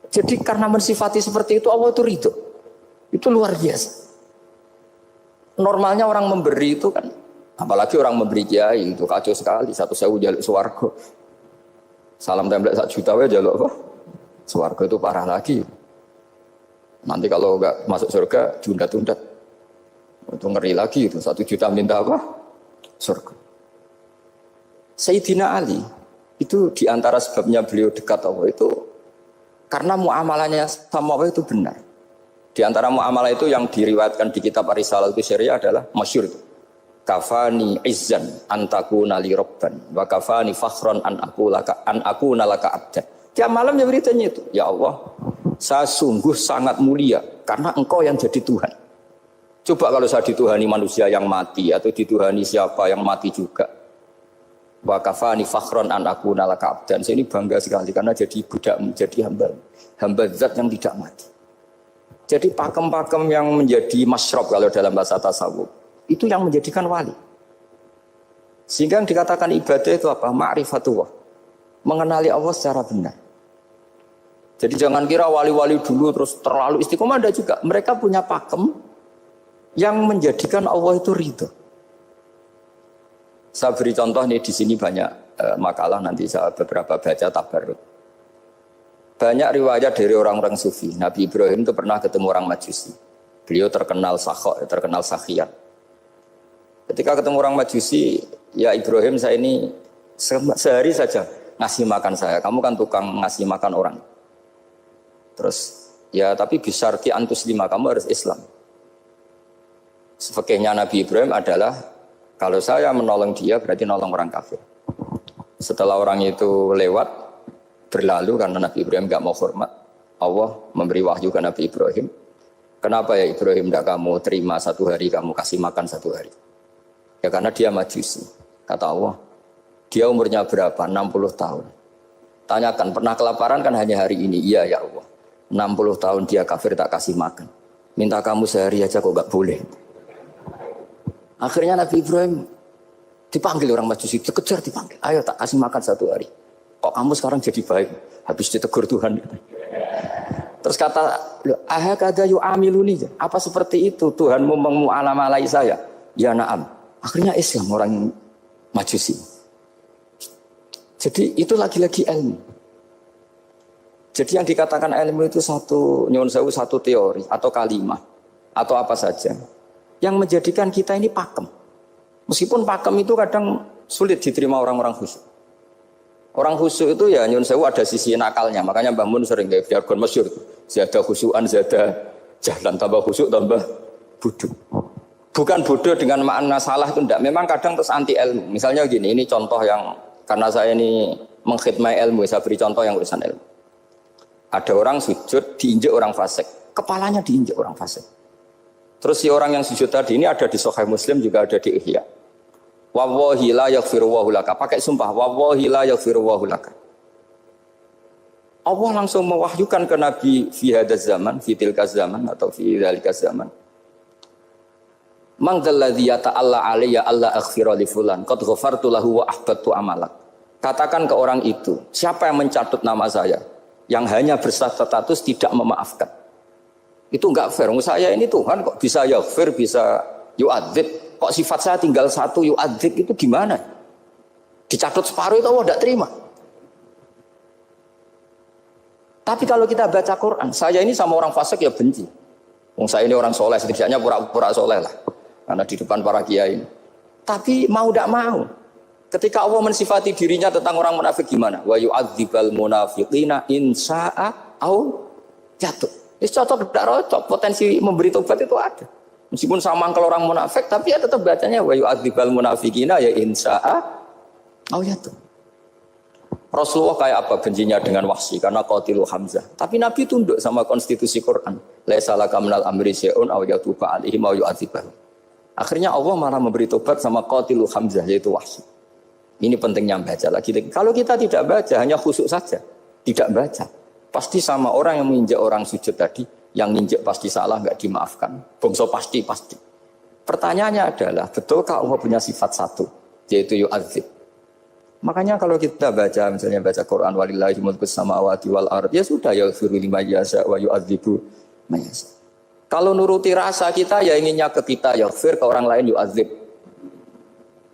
Jadi karena mensifati seperti itu Allah itu ridho. Itu luar biasa. Normalnya orang memberi itu kan, apalagi orang memberi kiai itu kacau sekali. 1.000 jaluk swarga. Salam template 1 juta wae jaluk apa? Swarga itu parah lagi. Nanti kalau enggak masuk surga diundat-undat. Itu ngeri lagi itu 1 juta minta apa? Surga. Sayyidina Ali itu diantara sebabnya beliau dekat Allah itu karena muamalahnya sama Allah itu benar. Di antara muamalah itu yang diriwayatkan di kitab Ar-Risalah itu syariah adalah masyhur itu. Kafani izzan antakuna li rabban wa kafani fakhran an aku nalaka abdan. Tiap malam ya beritanya itu, ya Allah, saya sungguh sangat mulia karena engkau yang jadi Tuhan. Coba kalau saya dituhani manusia yang mati atau dituhani siapa yang mati juga. Wa kafani fakhran an aku nalaka abdan. Saya ini bangga sekali karena jadi budak, jadi hamba zat yang tidak mati. Jadi pakem-pakem yang menjadi masyrab kalau dalam bahasa tasawuf itu yang menjadikan wali. Sehingga yang dikatakan ibadah itu apa? Ma'rifatullah. Mengenali Allah secara benar. Jadi jangan kira wali-wali dulu terus terlalu istiqomah, ada juga. Mereka punya pakem yang menjadikan Allah itu ridho. Saya beri contoh nih di sini banyak makalah nanti saya beberapa baca tabarruk. Banyak riwayat dari orang-orang sufi. Nabi Ibrahim itu pernah ketemu orang Majusi. Beliau terkenal sakhok, terkenal sakhian. Ketika ketemu orang Majusi, ya Ibrahim saya ini sehari saja ngasih makan saya. Kamu kan tukang ngasih makan orang. Terus, ya tapi bisyarti antus lima, kamu harus Islam. Fikihnya Nabi Ibrahim adalah kalau saya menolong dia berarti nolong orang kafir. Setelah orang itu lewat berlalu karena Nabi Ibrahim gak mau hormat, Allah memberi wahyu ke Nabi Ibrahim. Kenapa ya Ibrahim tidak kamu terima 1 hari, kamu kasih makan 1 hari? Ya karena dia Majusi. Kata Allah, dia umurnya berapa? 60 tahun. Tanyakan, pernah kelaparan kan hanya hari ini? Iya ya Allah. 60 tahun dia kafir tak kasih makan. Minta kamu sehari aja kok gak boleh. Akhirnya Nabi Ibrahim dipanggil orang Majusi, dikejar dipanggil. Ayo tak kasih makan 1 hari. Kok kamu sekarang jadi baik? Habis ditegur Tuhan. Terus kata, ahakada yu'amiluni. Apa seperti itu Tuhanmu mengualamalai saya? Ya na'am. Akhirnya Islam orang Majusi. Jadi itu lagi-lagi ilmu. Jadi yang dikatakan ilmu itu nyuwun sewu satu teori atau kalimat atau apa saja yang menjadikan kita ini pakem. Meskipun pakem itu kadang sulit diterima orang-orang khusyuk. Orang khusyuk itu ya nyuwun sewu ada sisi nakalnya. Makanya Mbah Mun sering kayak jargon masyhur. Zada khusyuan, zada jahlan, tambah khusyuk tambah bodoh. Bukan bodoh dengan makna salah itu enggak. Memang kadang terus anti ilmu. Misalnya gini, ini contoh yang karena saya ini mengkhidmati ilmu, saya beri contoh yang urusan ilmu. Ada orang sujud diinjek orang fasik, kepalanya diinjek orang fasik. Terus si orang yang sujud tadi ini ada di Sahih Muslim, juga ada di Ihya. Wallahi la yaghfiru wa laka. Pakai sumpah, wallahi la yaghfiru wa laka. Allah langsung mewahyukan ke Nabi fi hadzal zaman, fi tilka zaman atau fi dzalika zaman. Man dzalladzi yata'alla alayya alla aghfira li fulan qad ghafartu lahu wa ahbattu amalak. Katakan ke orang itu, siapa yang mencatut nama saya yang hanya berstatus tidak memaafkan. Itu enggak fair. Saya ini Tuhan kok bisa yaghfir, bisa yu'adzib. Kok sifat saya tinggal 1 yu'adzib itu gimana? Dicatut separuh itu Allah tidak terima. Tapi kalau kita baca Quran, saya ini sama orang fasik ya benci. Saya ini orang soleh, setidaknya pura-pura soleh lah. Karena di depan para kiai. Tapi mau tidak mau. Ketika Allah mensifati dirinya tentang orang munafik gimana? Wa yu'adzibal munafiqina in sya'a au jatuh. Ini cocok tidak cocok. Potensi memberi tobat itu ada. Meskipun sama kalau orang munafik, tapi ya tetap bacanya wa yu'adzibal munafiqina ya in sya'a au jatuh. Rasulullah kayak apa bencinya dengan Wahsy karena qatilu Hamzah. Tapi Nabi tunduk sama konstitusi Quran. Laisa laka minal amri syai'un aw yatuba alaihim aw yu'adzibahum. Akhirnya Allah malah memberi tobat sama qatilu Hamzah yaitu Wahsy. Ini pentingnya baca lagi. Kalau kita tidak baca, hanya khusyuk saja, tidak baca, pasti sama orang yang menginjak orang sujud tadi, yang menginjak pasti salah, nggak dimaafkan. Bongso pasti. Pertanyaannya adalah, betulkah Allah punya sifat 1, yaitu yu'adzib? Makanya kalau kita baca, misalnya baca Quran, walillahi mulkus samawati wal ard, ya sudah, yaghfiru liman yasha wa yu'adzibu man yasha. Kalau nuruti rasa kita, ya inginnya ke kita, yaghfir, ke orang lain yu'adzib.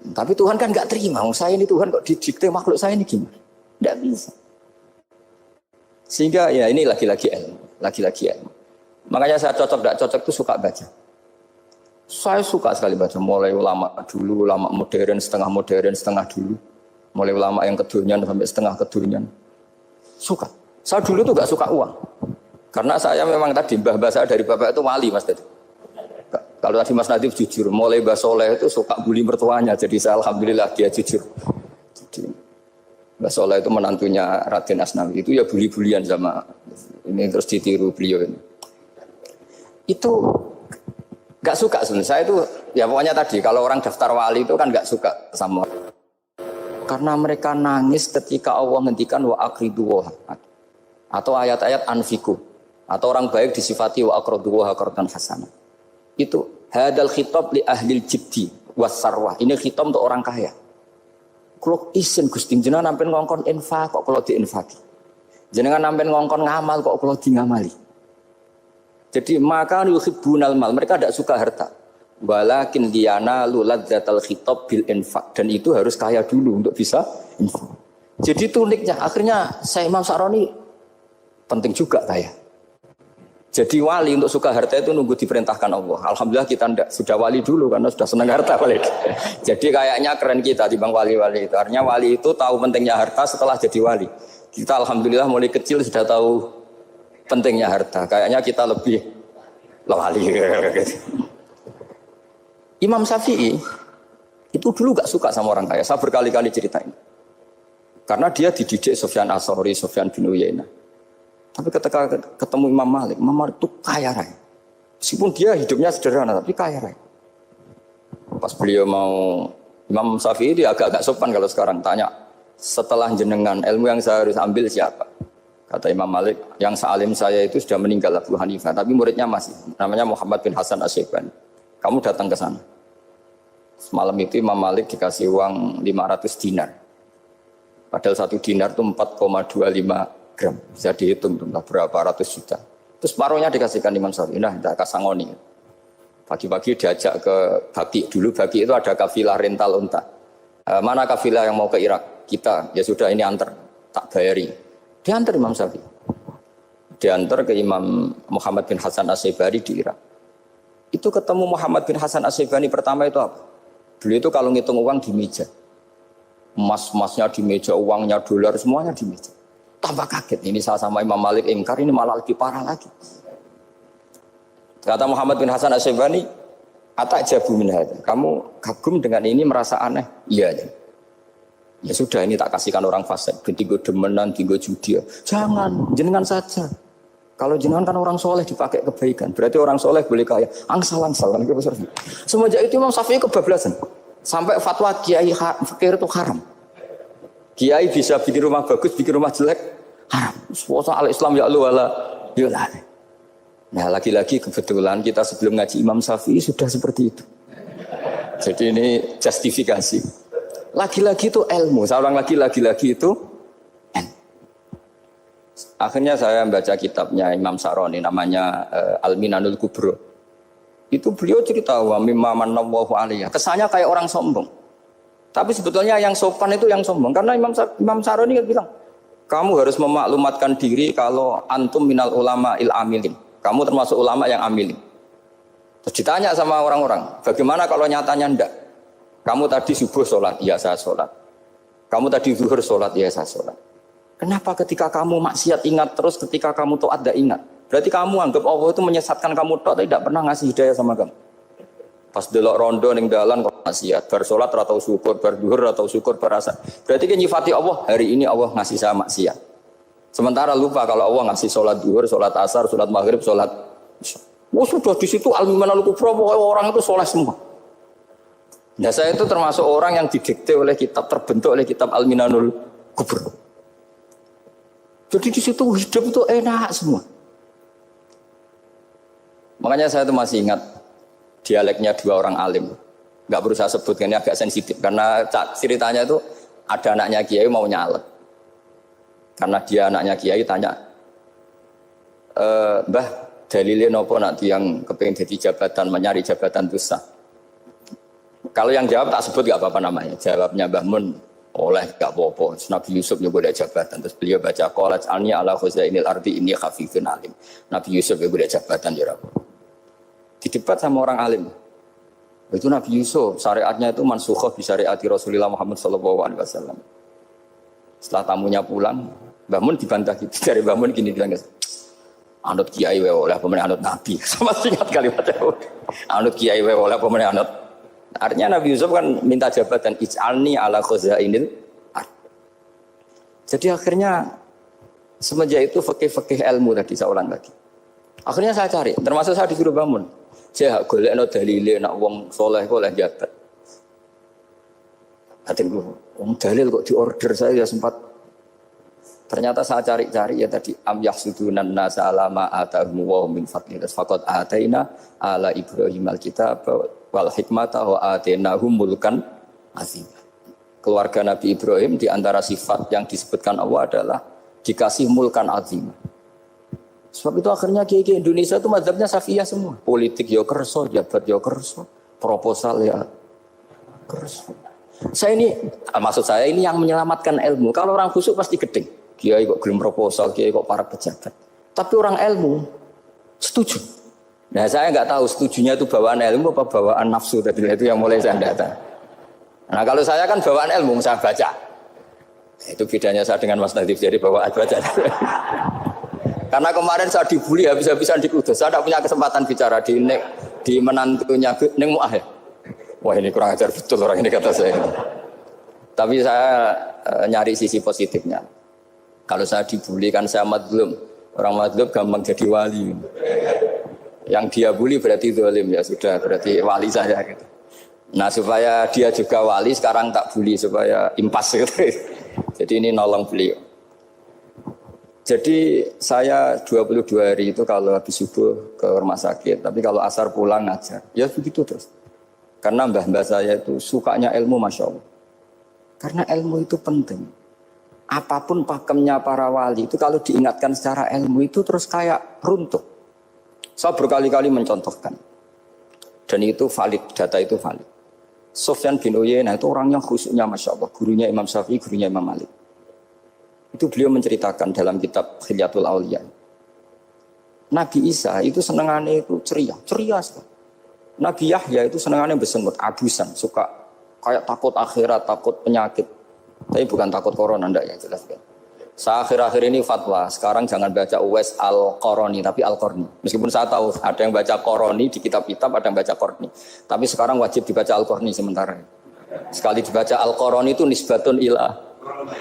Tapi Tuhan kan nggak terima. Saya ini Tuhan kok didikte makhluk saya ini gimana? Nggak bisa. Sehingga ya ini lagi-lagi ilmu. Makanya saya cocok nggak cocok itu suka baca. Saya suka sekali baca, mulai ulama dulu, ulama modern, setengah dulu. Mulai ulama yang kedunian sampai setengah kedunian. Suka. Saya dulu tuh gak suka uang. Karena saya memang tadi, mbah saya dari bapak itu wali mas tadi. Kalau tadi Mas Nadif jujur, mulai Mbah Soleh itu suka bully mertuanya. Jadi saya alhamdulillah dia jujur. Jadi Mbah Soleh itu menantunya Raden Asnawi. Itu ya bully-bulian sama ini terus ditiru beliau ini. Itu gak suka sebenarnya. Saya itu ya pokoknya tadi kalau orang daftar wali itu kan gak suka sama. Karena mereka nangis ketika Allah ngendikan wa aqridu wa atau ayat-ayat anfiku atau orang baik disifati wa aqridu wa qardan hasanah. Itu hadal khitab li ahlil jiddi was sarwah. Ini khitab untuk orang kaya. Kalau isin Gusti jenengan nampen ngongkon infak kok kalau diinfaki. Jenengan nampen ngongkon ngamal kok kalau di ngamali. Jadi maka yuhibbunal mal, mereka tidak suka harta. Walakin diana luladzatal khitab bil infak, dan itu harus kaya dulu untuk bisa infak. Jadi itu uniknya. Akhirnya saya Imam Sa'roni penting juga kaya. Jadi wali untuk suka harta itu nunggu diperintahkan Allah. Alhamdulillah kita tidak sudah wali dulu karena sudah senang harta wali. Jadi kayaknya keren kita dibanding wali-wali itu. Artinya wali itu tahu pentingnya harta setelah jadi wali. Kita alhamdulillah mulai kecil sudah tahu pentingnya harta. Kayaknya kita lebih wali. Imam Syafi'i itu dulu gak suka sama orang kaya. Saya berkali-kali ceritain. Karena dia dididik Sufyan As-Tsauri, Sufyan bin Uyainah. Tapi ketika ketemu Imam Malik itu kaya raya. Meskipun dia hidupnya sederhana, tapi kaya raya. Pas beliau mau, Imam Syafi'i dia agak-agak sopan kalau sekarang tanya, setelah jenengan ilmu yang saya harus ambil siapa? Kata Imam Malik, yang sealim saya itu sudah meninggal Abu Hanifah, tapi muridnya masih, namanya Muhammad bin Hasan Asy-Syaibani. Kamu datang ke sana. Semalam itu Imam Malik dikasih uang 500 dinar. Padahal 1 dinar itu 4,25 gram. Bisa dihitung berapa ratus juta. Terus paruhnya dikasihkan Imam Syafi'i. Nah, kita kasangoni. Pagi-pagi diajak ke Baki. Dulu Baki itu ada kafilah rental unta. Mana kafilah yang mau ke Irak? Kita. Ya sudah ini antar. Tak bayari. Diantar Imam Syafi'i. Diantar ke Imam Muhammad bin Hasan Asy-Syaibani di Irak. Itu ketemu Muhammad bin Hasan Asy-Syaibani pertama itu apa? Beliau itu kalau ngitung uang di meja. Emas-emasnya di meja, uangnya dolar, semuanya di meja. Tambah kaget, ini saya sama Imam Malik ingkar, ini malah lebih parah lagi. Kata Muhammad bin Hasan Asy-Syaibani, "Atajabu min hadza." Kamu kagum dengan ini, merasa aneh? Iya. Ya sudah, ini tak kasihkan orang fasik, tinggo demenan, tinggo judi. Jangan, jenengan saja. Kalau jenengan kan orang soleh dipakai kebaikan, berarti orang soleh boleh kaya. Angsal-angsal kan besar. Semenjak itu Imam Syafi'i kebablasan. Sampai fatwa kiai fakir itu haram. Kiai bisa bikin rumah bagus, bikin rumah jelek, haram. Soal Islam ya Allah wala yulah. Nah lagi-lagi kebetulan kita sebelum ngaji Imam Syafi'i sudah seperti itu. Jadi ini justifikasi. Lagi-lagi itu ilmu. Seorang lagi-lagi itu akhirnya saya membaca kitabnya Imam Sa'roni namanya Al-Minanul Kubro. Itu beliau cerita wa mimma manallahu alaihi. Kesannya kayak orang sombong. Tapi sebetulnya yang sopan itu yang sombong. Karena Imam Sa'roni bilang, kamu harus memaklumatkan diri kalau antum minal ulama il amilin. Kamu termasuk ulama yang amilin. Terus ditanya sama orang-orang, bagaimana kalau nyatanya enggak? Kamu tadi subuh sholat, iya saya sholat. Kamu tadi zuhur sholat, iya saya sholat. Kenapa ketika kamu maksiat ingat terus, ketika kamu taat tidak ingat? Berarti kamu anggap Allah itu menyesatkan kamu toh, tidak pernah ngasih hidayah sama kamu. Pas delok rondo ning dalan kok maksiat, bar salat atau syukur, bar zuhur atau syukur berasa. Berarti kan nyifati Allah, hari ini Allah ngasih saya maksiat. Sementara lupa kalau Allah ngasih salat zuhur, salat asar, salat maghrib, salat isya. Oh sudah di situ al-minanul kubra, orang itu soleh semua. Nah saya itu termasuk orang yang didikte oleh kitab, terbentuk oleh kitab Al-Minanul Kubra. Jadi di situ hidup itu enak semua. Makanya saya itu masih ingat dialeknya dua orang alim. Enggak berusaha sebut, ini agak sensitif. Karena ceritanya itu ada anaknya kiai mau nyalek. Karena dia anaknya kiai tanya, Mbah, dalilnya nopo nanti yang kepingin jadi jabatan, mencari jabatan itu sah. Kalau yang jawab tak sebut gak apa-apa namanya. Jawabnya Mbah Mun, oleh gak apa-apa. Nabi Yusuf juga ada jabatan. Terus beliau baca qalat alni ala khuzainil ardi inni khafifun alim. Nabi Yusuf juga ada jabatan ya Rabb. Didebat sama orang alim. Itu Nabi Yusuf, syariatnya itu mansukhoh bi syariati Rasulullah Muhammad SAW. Setelah tamunya pulang, Mbah Mun dibantah gitu. Dari Mbah Mun gini bilang, anut kiai wae oleh pemenang anut Nabi. Sama ingat kalimatnya. Anut kiai wae oleh pemenang anut. Artinya Nabi Yusuf kan minta jabatan ij'alni ala khazainil ard. Jadi akhirnya semenjak itu fikih-fikih ilmu tadi saya ulang lagi. Akhirnya saya cari, termasuk saya disuruh bangun. Saya golekno dalile nak wong soleh kok oleh jabat. Hatin gue, wong dalil kok diorder saya ya sempat. Ternyata saya cari-cari ya tadi am yahsudunan nasa alama atahum wa min fadli faqad ataina ala Ibrahim alkitab wal hikmata wa atainahum mulkan azim. Keluarga Nabi Ibrahim di antara sifat yang disebutkan Allah adalah dikasih mulkan azim. Sebab itu akhirnya kiai-kiai Indonesia itu mazhabnya Safiyah semua. Politik ya kerso, jabat ya kerso, proposal ya kerso. Saya ini, maksud saya ini yang menyelamatkan ilmu. Kalau orang khusyuk pasti gedeng. Kiai kok gelem proposal, kiai kok para pejabat. Tapi orang ilmu setuju. Nah saya nggak tahu setujunya itu bawaan ilmu apa bawaan nafsu. Tadi itu yang mulai saya data. Nah kalau saya kan bawaan ilmu, saya baca. Itu bedanya saya dengan Mas Nadif, jadi bawaan baca. Karena kemarin saya dibully habis-habisan di Kudus. Saya tidak punya kesempatan bicara di menantunya Neng Mu'ah ya. Wah ini kurang ajar betul orang ini kata saya. Tapi saya nyari sisi positifnya. Kalau saya dibully kan saya madlum. Orang madlum gampang jadi wali. Yang dia bully berarti zalim ya sudah berarti wali saya gitu. Nah supaya dia juga wali sekarang tak bully supaya impas gitu. Jadi ini nolong beliau. Jadi saya 22 hari itu kalau habis subuh ke rumah sakit, tapi kalau asar pulang ngajar. Ya begitu terus. Karena mbah-mbah saya itu sukanya ilmu Masya Allah. Karena ilmu itu penting. Apapun pakemnya para wali itu kalau diingatkan secara ilmu itu terus kayak runtuh. Saya berkali-kali mencontohkan. Dan itu valid, data itu valid. Sufyan bin Uyainah itu orangnya khusyuknya Masya Allah. Gurunya Imam Syafi'i, gurunya Imam Malik. Itu beliau menceritakan dalam kitab Khilyatul Auliya. Nabi Isa itu senengannya itu ceria sekali. Nabi Yahya itu senengannya bersengut, abusan, suka kayak takut akhirat, takut penyakit. Tapi bukan takut corona, enggak ya jelas kan. Saya akhir-akhir ini fatwa, sekarang jangan baca Uwais Al-Qarani, tapi Al-Qarni. Meskipun saya tahu ada yang baca Qarani di kitab-kitab, ada yang baca Qarni. Tapi sekarang wajib dibaca Al-Qarni sementara. Sekali dibaca Al-Qarani itu nisbatun ilah.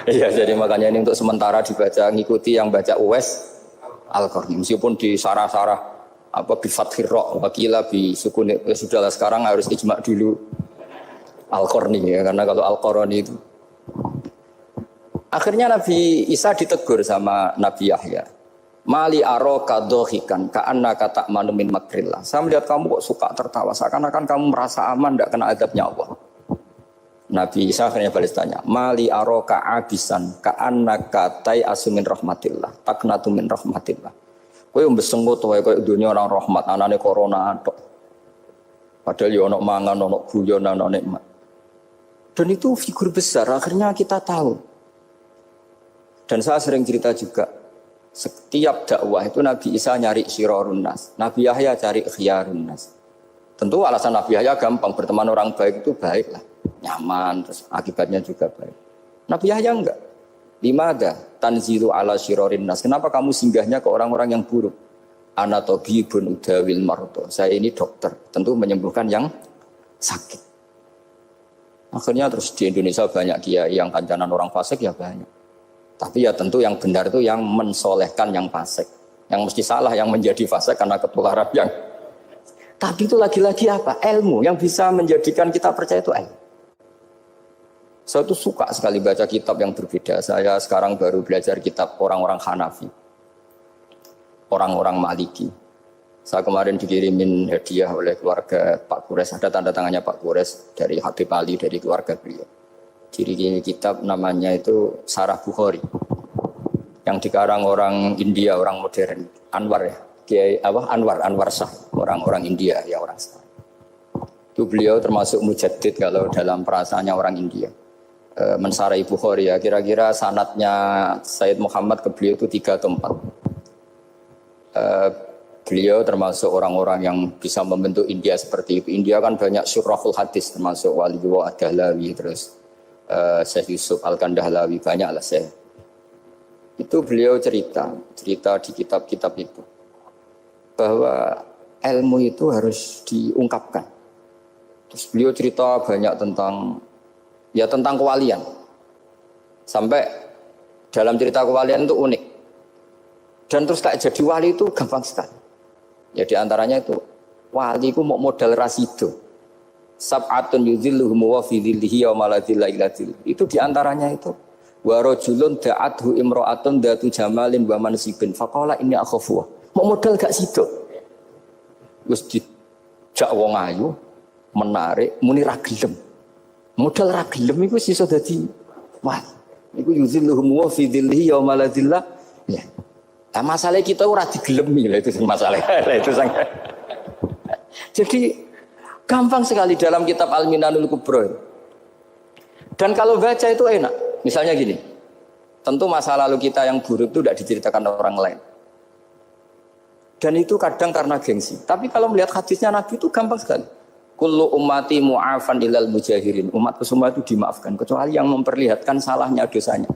Iya, jadi makanya ini untuk sementara dibaca, ngikuti yang baca Uwais Al-Qarni. Meskipun di sarah-sarah apa bi fathir ra wakila bi sukun ya sudahlah sekarang harus ijma dulu Al-Qarni ya, karena kalau Al-Qarani itu akhirnya Nabi Isa ditegur sama Nabi Yahya. Mali aroka dohikan ka'annaka ta'manu min makrillah. Saya melihat kamu kok suka tertawa, seakan-akan kamu merasa aman tidak kena azabnya Allah. Nabi Isa akhirnya balas tanya, Mali aroka abisan ka'annaka tai'asu min rahmatillah taknatu min rahmatillah. Kowe mbesengut wae koyo dunya orang rahmat, anane corona tok. Padahal yo ono mangan, ono guyon, ono nikmat. Dan itu figur besar, akhirnya kita tahu. Dan saya sering cerita juga, setiap dakwah itu Nabi Isa nyari syirarun nas, Nabi Yahya cari khiyarun nas. Tentu alasan Nabi Yahya gampang, berteman orang baik itu baik lah, nyaman, terus akibatnya juga baik. Nabi Yahya enggak. Limada tanzilu ala syirarin nas. Kenapa kamu singgahnya ke orang-orang yang buruk? Ana tabibun udawil mardo. Saya ini dokter, tentu menyembuhkan yang sakit. Akhirnya terus di Indonesia banyak kiai yang kancanan orang fasik ya banyak. Tapi ya tentu yang benar itu yang mensolehkan yang fasik. Yang mesti salah yang menjadi fasik karena ketularan yang. Tapi itu lagi-lagi apa? Ilmu yang bisa menjadikan kita percaya itu ilmu. Saya tuh suka sekali baca kitab yang berbeda. Saya sekarang baru belajar kitab orang-orang Hanafi. Orang-orang Maliki. Saya kemarin dikirimin hadiah oleh keluarga Pak Kures. Ada tanda tangannya Pak Kures dari Habib Ali, dari keluarga beliau. Jadi kitab namanya itu Sarah Bukhari. Yang dikarang orang India, orang modern. Anwar ya. Kiai Anwar Shah. Orang-orang India, ya orang Shah. Itu beliau termasuk mujaddid kalau dalam perasaannya orang India. Mensarai Bukhari ya, kira-kira sanadnya Sayyid Muhammad ke beliau itu 3 atau 4. Beliau termasuk orang-orang yang bisa membentuk India seperti itu. India kan banyak syurahul hadis, termasuk Waliullah Ad-Dahlawi, terus Syekh Yusuf Al-Kandahlawi, banyak lah Syekh. Itu beliau cerita di kitab-kitab itu bahwa ilmu itu harus diungkapkan. Terus beliau cerita banyak tentang kewalian. Sampai dalam cerita kewalian itu unik. Dan terus kayak jadi wali itu gampang sekali. Ya di antaranya itu wali itu mau modal rasido. Sab'atun yuzilluhum wa fi dhillihi wa la dhilla illa dhill. Itu di antaranya itu wa rajulun da'athu imra'atun datu jamalin wa mansibin faqala inni akhafu. Mau modal gak sido. Wis dijak wong ayu menarik muni ra gelem. Modal ra gelem iku iso dadi wali. Iku yuzilluhum wa fi dhillihi wa la dhilla. Ya. Nah, masalah kita ora digelemi lah itu masalah. Itu sangat. Jadi gampang sekali dalam kitab Al-Minanul Kubra. Dan kalau baca itu enak. Misalnya gini. Tentu masa lalu kita yang buruk itu tidak diceritakan orang lain. Dan itu kadang karena gengsi. Tapi kalau melihat hadisnya Nabi itu gampang sekali. Kullu ummati mu'afan ilal mujahirin. Umatku semua itu dimaafkan kecuali yang memperlihatkan salahnya dosanya.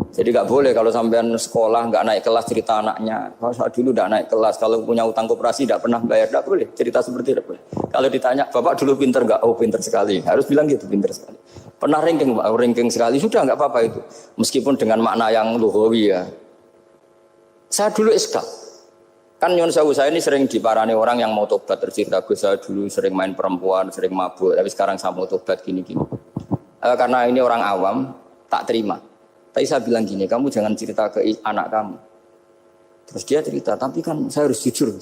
Jadi nggak boleh kalau sampean sekolah nggak naik kelas cerita anaknya. Kalau saat dulu nggak naik kelas, kalau punya utang koperasi nggak pernah bayar, nggak boleh cerita seperti itu. Boleh. Kalau ditanya, bapak dulu pinter nggak? Oh pinter sekali. Harus bilang gitu, pinter sekali. Pernah ranking sekali, sudah nggak apa-apa itu. Meskipun dengan makna yang lughawi ya. Saya dulu iskal. Kan nyun sewu saya ini sering diparani orang yang mau tobat tercerita. Saya dulu sering main perempuan, sering mabuk, tapi sekarang saya mau tobat gini-gini. Karena ini orang awam, tak terima. Tapi saya bilang gini, kamu jangan cerita ke anak kamu. Terus dia cerita, tapi kan saya harus jujur.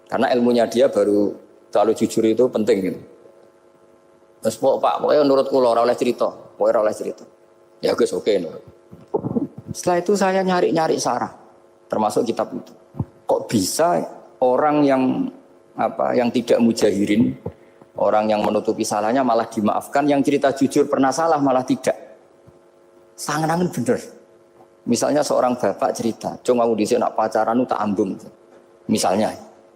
Karena ilmunya dia baru terlalu jujur itu penting gitu. Terus Pak, pokoknya menurut kula ora oleh cerita. Pokoknya ora oleh cerita. Ya guys, oke. Setelah itu saya nyari-nyari sarah. Termasuk kitab itu. Kok bisa orang yang tidak mujahirin, orang yang menutupi salahnya malah dimaafkan, yang cerita jujur pernah salah malah tidak. Sangat bener. Misalnya seorang bapak cerita, "Cung aku dhisik nak pacaran tak ambung." Misalnya,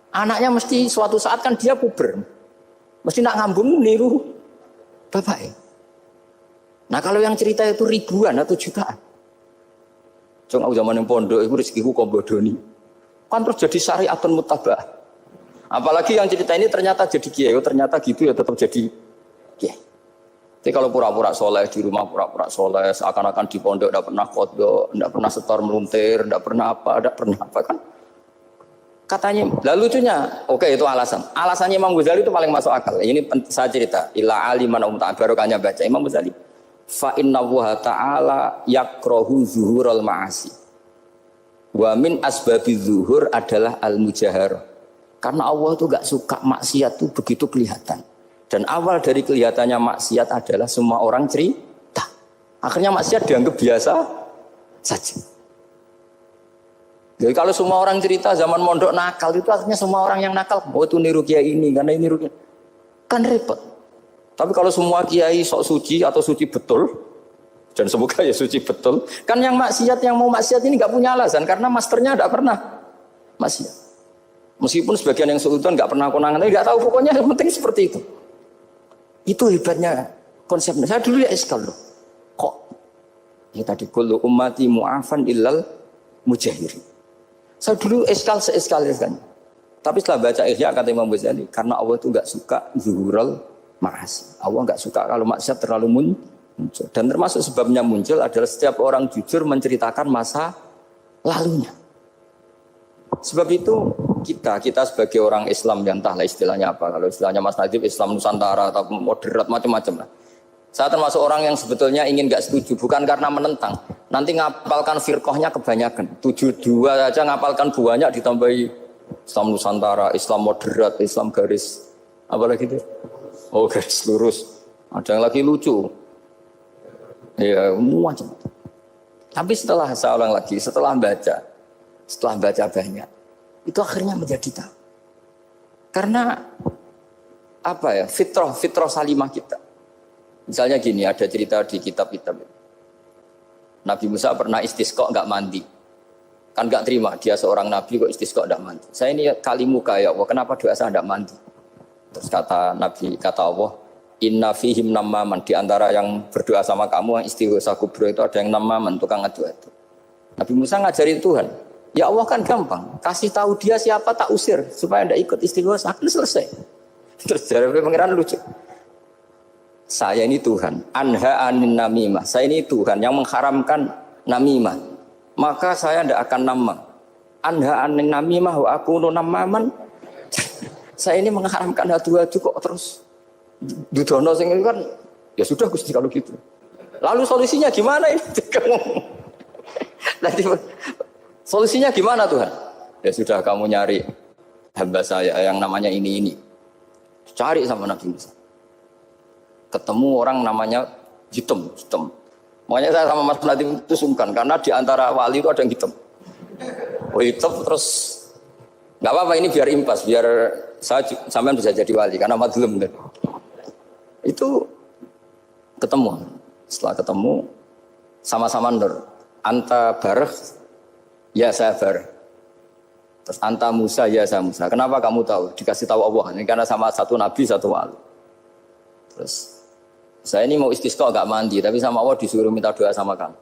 anaknya mesti suatu saat kan dia puber. Mesti nak ngambung niru bapak ya. Nah, kalau yang cerita itu ribuan atau jutaan. Cung aku zaman yang pondok iku rezekiku kok bodoni. Kan terus jadi syariatun muttaba'ah. Apalagi yang cerita ini ternyata jadi kiai, ternyata gitu ya tetap jadi kiai. Jadi kalau pura-pura soleh di rumah pura-pura soleh, seakan-akan di pondok tidak pernah kodok, tidak pernah setor meluntir, tidak pernah apa kan? Katanya, lalu lucunya, oke itu alasan. Alasannya Imam Ghazali itu paling masuk akal. Ini saya cerita, ila aliman barokahnya baca Imam Ghazali. Fa inna Allaha ta'ala yakrahu zuhurul ma'asi. Wa min asbabi zuhur adalah al-mujahar. Karena Allah itu gak suka maksiat itu begitu kelihatan. Dan awal dari kelihatannya maksiat adalah semua orang cerita. Akhirnya maksiat dianggap biasa saja. Jadi kalau semua orang cerita zaman mondok nakal itu akhirnya semua orang yang nakal. Oh itu niru kiai ini, karena ini niru kiai. Kan repot. Tapi kalau semua kiai sok suci atau suci betul, dan semoga ya suci betul, kan yang maksiat, yang mau maksiat ini gak punya alasan. Karena masternya gak pernah maksiat. Meskipun sebagian yang sultan gak pernah konangan, tapi gak tahu pokoknya yang penting seperti itu. Itu hebatnya konsepnya. Saya dulu ya iskal loh. Kok? Ya tadi kullu ummati mu'afan illal mujahirin. Saya dulu iskal se-iskal-iskalnya. Tapi setelah baca Ihya kata Imam Ghazali, karena Allah itu enggak suka zuhurul ma'asi. Allah enggak suka kalau maksiat terlalu muncul. Dan termasuk sebabnya muncul adalah setiap orang jujur menceritakan masa lalunya. Sebab itu kita sebagai orang Islam yang entahlah istilahnya apa, kalau istilahnya Mas Nadib Islam Nusantara atau moderat macam-macam lah. Saya termasuk orang yang sebetulnya ingin nggak setuju, bukan karena menentang. Nanti ngapalkan firqahnya kebanyakan. 72 aja ngapalkan banyak ditambahi Islam Nusantara, Islam moderat, Islam garis apa lagi itu? Oh garis lurus. Ada yang lagi lucu. Ya macam. Tapi saya ulang lagi, setelah baca banyak. Itu akhirnya menjadi tahu. Karena apa ya? Fitrah salimah kita. Misalnya gini, ada cerita di kitab-kitab. Nabi Musa pernah istisqa enggak mandi. kan nggak terima dia seorang nabi kok istisqa tidak mandi. Saya ini kali muka ya Allah, kenapa doa saya tidak mandi? Terus kata Nabi, kata Allah, inna fihim namaman, di antara yang berdoa sama kamu yang istighosa kubro itu ada yang namaman, tukang adu-adu. Nabi Musa ngajarin Tuhan, ya Allah kan gampang, kasih tahu dia siapa tak usir supaya tidak ikut istighosa, akan selesai. Terus jawabnya pangeran lucu. Saya ini Tuhan, anha anin namimah. Saya ini Tuhan yang mengharamkan namimah. Maka saya tidak akan nama. Anha anin namimah wa akunu namaman. Saya ini mengharamkan adu-adu kok terus dudono sing kan ya sudah Gusti kalau gitu. Lalu solusinya gimana ini? Nanti solusinya gimana Tuhan? Ya sudah kamu nyari hamba saya yang namanya ini. Cari sama Nabi Musa. Ketemu orang namanya hitam. Makanya saya sama Mas Nadim itu sungkan karena di antara wali itu ada yang hitam. Oh hitam terus nggak apa-apa ini biar impas, biar saya sampean bisa jadi wali karena madlum kan. Itu ketemu. Setelah ketemu sama-sama nur. Anta bareh, ya saya bareh. Terus anta Musa, ya saya Musa. Kenapa kamu tahu? Dikasih tahu Allah. Ini karena sama satu nabi, satu wali. Terus saya ini mau istisqa gak mandi, tapi sama Allah disuruh minta doa sama kamu.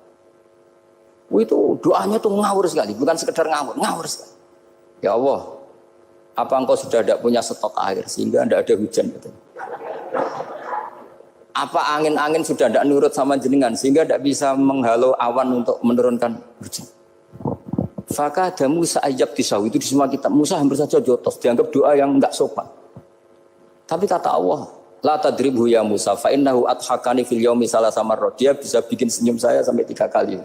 Itu doanya tuh ngawur sekali, bukan sekedar ngawur sekali. Ya Allah, apa engkau sudah tidak punya stok air sehingga tidak ada hujan? Gitu. Apa angin-angin sudah tidak nurut sama jenengan sehingga tidak bisa menghalau awan untuk menurunkan hujan? Fakah ada Musa ajab tisau itu di semua kitab. Musa hampir saja jotos, dianggap doa yang enggak sopan. Tapi kata Allah, la tadribhu ya Musa fa innahu adhakani fil yaumi salasa marrat. Dia bisa bikin senyum saya sampai 3 kali.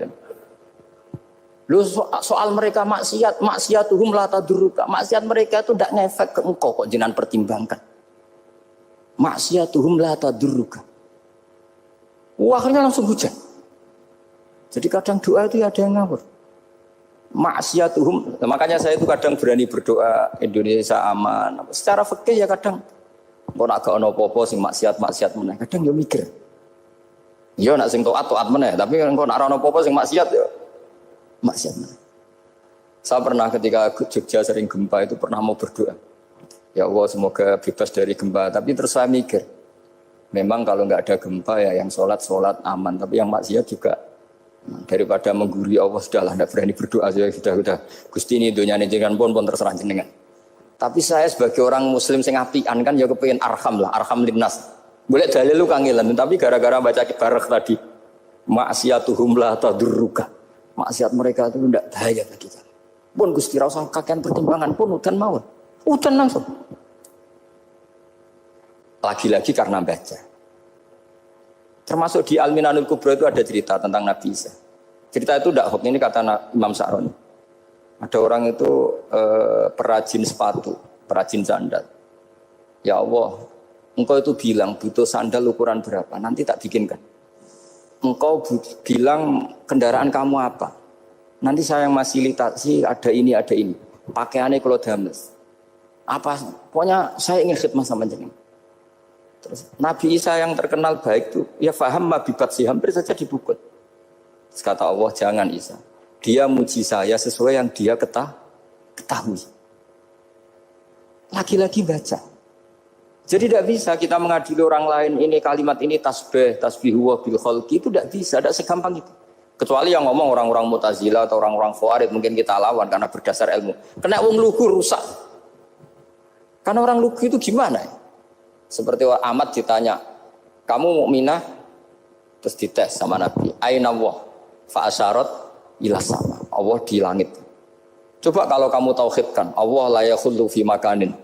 Lu soal mereka maksiatuhum la tadurruka. Maksiat mereka itu tidak ngefek ke engkau kok jenengan pertimbangkan. Maksiatuhum la tadurruka. Akhirnya langsung hujan. Jadi kadang doa itu ada yang ngawur. Maksiatuhum, makanya saya itu kadang berani berdoa Indonesia aman. Secara fikih ya kadang kok nak gak ono apa-apa sing maksiat meneh. Kadang yo mikir. Yo nak sing taat meneh, tapi kok nak ono apa-apa sing maksiat yo maksiat meneh. Saya pernah ketika Jogja sering gempa itu pernah mau berdoa. Ya Allah semoga bebas dari gempa, tapi terus saya mikir. Memang kalau nggak ada gempa ya yang sholat aman, tapi yang maksiat juga daripada menggurui Allah sudahlah, tidak berani berdoa sudah Gusti ini dunia ini jangan pun terserah jenengan. Tapi saya sebagai orang Muslim sing apian kan ya kepengen arham linnas. Boleh dalil lu kangelan, tapi gara-gara baca kibarek tadi maksiatuhum la tadurruka. Maksiat mereka itu tidak bahaya bagi kita. Pun Gusti ra usah kakean pertimbangan pun udan mawon. Udan langsung. Lagi-lagi karena baca. Termasuk di Al-Minanul Kubra itu ada cerita tentang Nabi Isa. Cerita itu tidak hoax, ini kata Imam Sa'roni. Ada orang itu perajin sepatu, perajin sandal. Ya Allah, engkau itu bilang butuh sandal ukuran berapa, nanti tak bikinkan. Engkau bilang kendaraan kamu apa, nanti saya yang fasilitasi ada ini. Pakaiannya kalau dames. Apa, pokoknya saya ingin khidmah sama jenengan. Terus Nabi Isa yang terkenal baik itu ya faham mabibat sih hampir saja dibukut. Terus kata Allah jangan Isa, dia muji saya sesuai yang dia ketahui. Lagi-lagi baca. Jadi tidak bisa kita mengadili orang lain ini kalimat ini tasbih wa bil khalqi itu tidak bisa, tidak segampang itu. Kecuali yang ngomong orang-orang Mu'tazilah atau orang-orang Khawarij mungkin kita lawan karena berdasar ilmu. Kena wong lugu rusak. Karena orang lugu itu gimana ya? Seperti Ahmad ditanya, kamu mukminah? Terus dites sama Nabi. Aina Allah fa asyarat ila sama. Allah di langit. Coba kalau kamu tauhidkan, Allah la yakhullu fi makanin.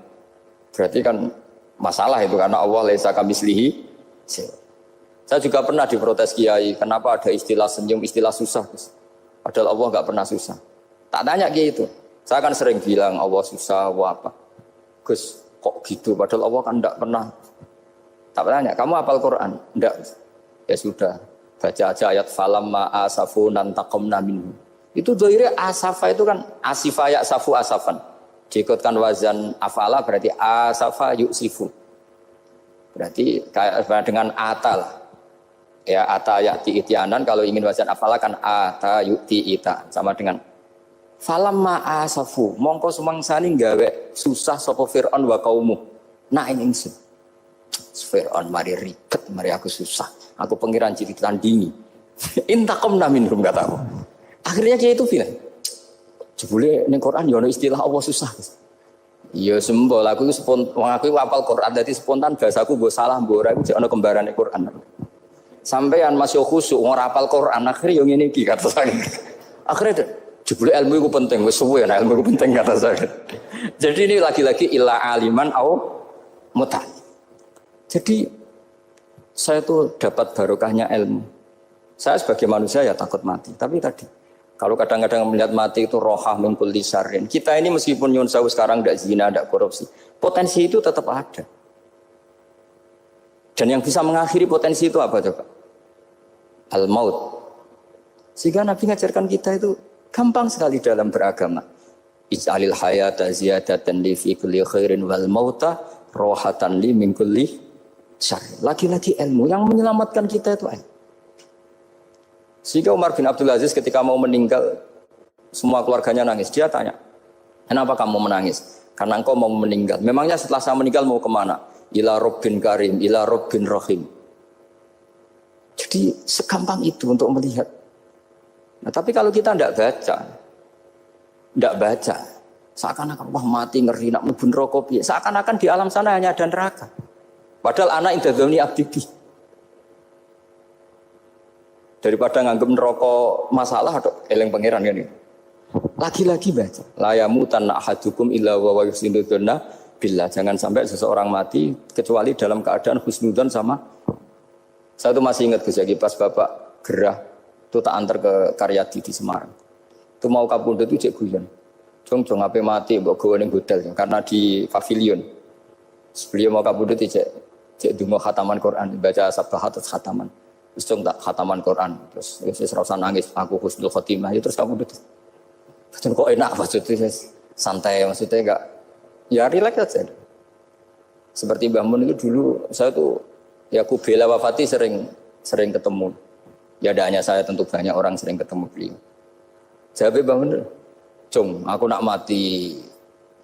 Berarti kan masalah itu karena Allah laisa kamislihi. Saya juga pernah diprotes kiai, kenapa ada istilah senyum, istilah susah. Padahal Allah enggak pernah susah. Tak tanya gitu. Saya kan sering bilang Allah susah, Allah apa. Gus, kok gitu? Padahal Allah kan tidak pernah. Tak tanya, kamu hafal Quran? Tidak. Ya sudah, baca aja ayat falamma asafunan taqamna minhu. Itu doire asafa itu kan asifa ya'safu asafan. Diikutkan wazan afala berarti asafa yu'sifu. Berarti kayak dengan ata lah. Ya ata ya'ti ityanan, kalau ingin wazan afala kan ata yu'ti ita. Sama dengan Falamma asafu mongko sumangsani gawe susah sapa Firaun wa kaumuh. Nah ingsun. Firaun mari ribet, mari aku susah. Aku pengiran jadi tandingi. Intakomna minhum kataku. Akhirnya dia itu bilang, jebule ning Quran ya ono istilah Allah susah. Iya sembol aku itu wong aku apal Quran dadi spontan bahasaku mbok salah mbok ora iku jek ono kembarane Quran. Sampeyan masih khusuk ora apal Quran akhirnya yo ngene iki kata saya. Akhirnya jebule ilmu itu penting, wis suwe nah ilmu itu penting kata saya. Jadi ini lagi-lagi illa aliman au muta. Jadi saya tuh dapat barokahnya ilmu. Saya sebagai manusia ya takut mati. Tapi tadi kalau kadang-kadang melihat mati itu rohah min kulli syarrin. Kita ini meskipun nyun sewu sekarang tidak zina, tidak korupsi, potensi itu tetap ada. Dan yang bisa mengakhiri potensi itu apa coba? Al-maut. Sehingga Nabi ngajarkan kita itu gampang sekali dalam beragama. Ij'alil hayata ziyadatan li fi kulli khairin wal mauta rohatan li min kulli syarr. Lagi-lagi ilmu yang menyelamatkan kita itu ilmu. Sehingga Umar bin Abdul Aziz ketika mau meninggal semua keluarganya nangis. Dia tanya, kenapa kamu menangis? Karena engkau mau meninggal. Memangnya setelah saya meninggal mau kemana? Ila Rabbin Karim, ila Rabbin Rahim. Jadi segampang itu untuk melihat. Nah, tapi kalau kita tidak baca, seakan-akan wah mati ngeri nak mlebu neraka piye. Seakan-akan di alam sana hanya ada neraka. Padahal anak indadzoni abdi. Daripada nganggep neraka masalah atau eleng pangeran kan ini. Lagi-lagi baca. La yamutan ahadukum illa wa yusnuduna billah. Jangan sampai seseorang mati kecuali dalam keadaan husnudzon sama. Saya tuh masih ingat Gus Yaki pas Bapak gerah itu tak antar ke Karyadi di Semarang. Itu mau kapundhut itu cek guyon. Jong ape mati mbok gawe ning hotel karena di pavilion. Beliau mau kapundhut cek donga khataman Quran, baca sabahat terus khataman. Terus tak khataman Quran, terus wis ora nangis, aku husnul khotimah ya terus kapundhut. Terus kok enak maksudnya santai maksudnya enggak ya rileks aja. Seperti Mbah Mun itu dulu saya tuh ya aku bela wafati sering ketemu. Ya ada hanya saya tentu banyak orang sering ketemu beliau. Jawabnya Mbah Mun, "Cung, aku nak mati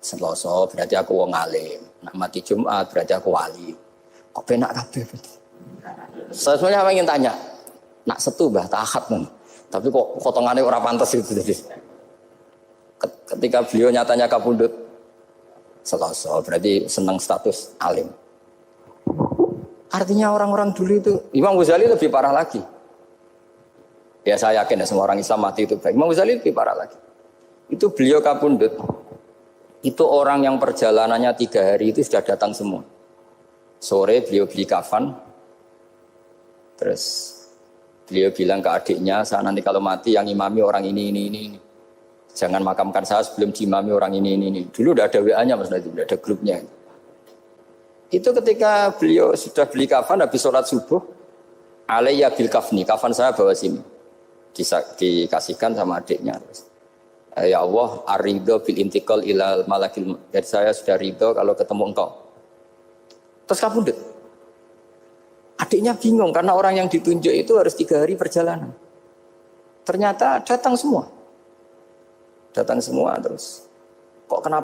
Selasa berarti aku wong alim. Nak mati Jumat berarti aku wali." Kok penak kabeh. Saya sebenarnya ingin tanya, nak Setu Mbah Tahat men. Tapi kok potongannya ora pantas itu jadi. Ketika beliau nyatanya kapundhut Selasa berarti senang status alim. Artinya orang-orang dulu itu Imam Ghazali lebih parah lagi. Ya saya yakin ya semua orang Islam mati itu baik. Imam Ghazali lebih parah lagi. Itu beliau kapundhut. Itu orang yang perjalanannya 3 hari itu sudah datang semua. Sore beliau beli kafan. Terus beliau bilang ke adiknya, saya nanti kalau mati yang imami orang ini. Jangan makamkan saya sebelum diimami orang ini. Dulu udah ada WA-nya Mas Nabi, udah ada grupnya. Itu ketika beliau sudah beli kafan habis sholat subuh, alayya bil kafni, kafan saya bawa sini. Dikasihkan sama adiknya. Ya Allah, ar-ridho bil intiqal ilal malakil. Jadi saya sudah ridho kalau ketemu engkau. Terus kapundhut. Adiknya bingung karena orang yang ditunjuk itu harus 3 hari perjalanan. Ternyata datang semua terus. Kok kenapa?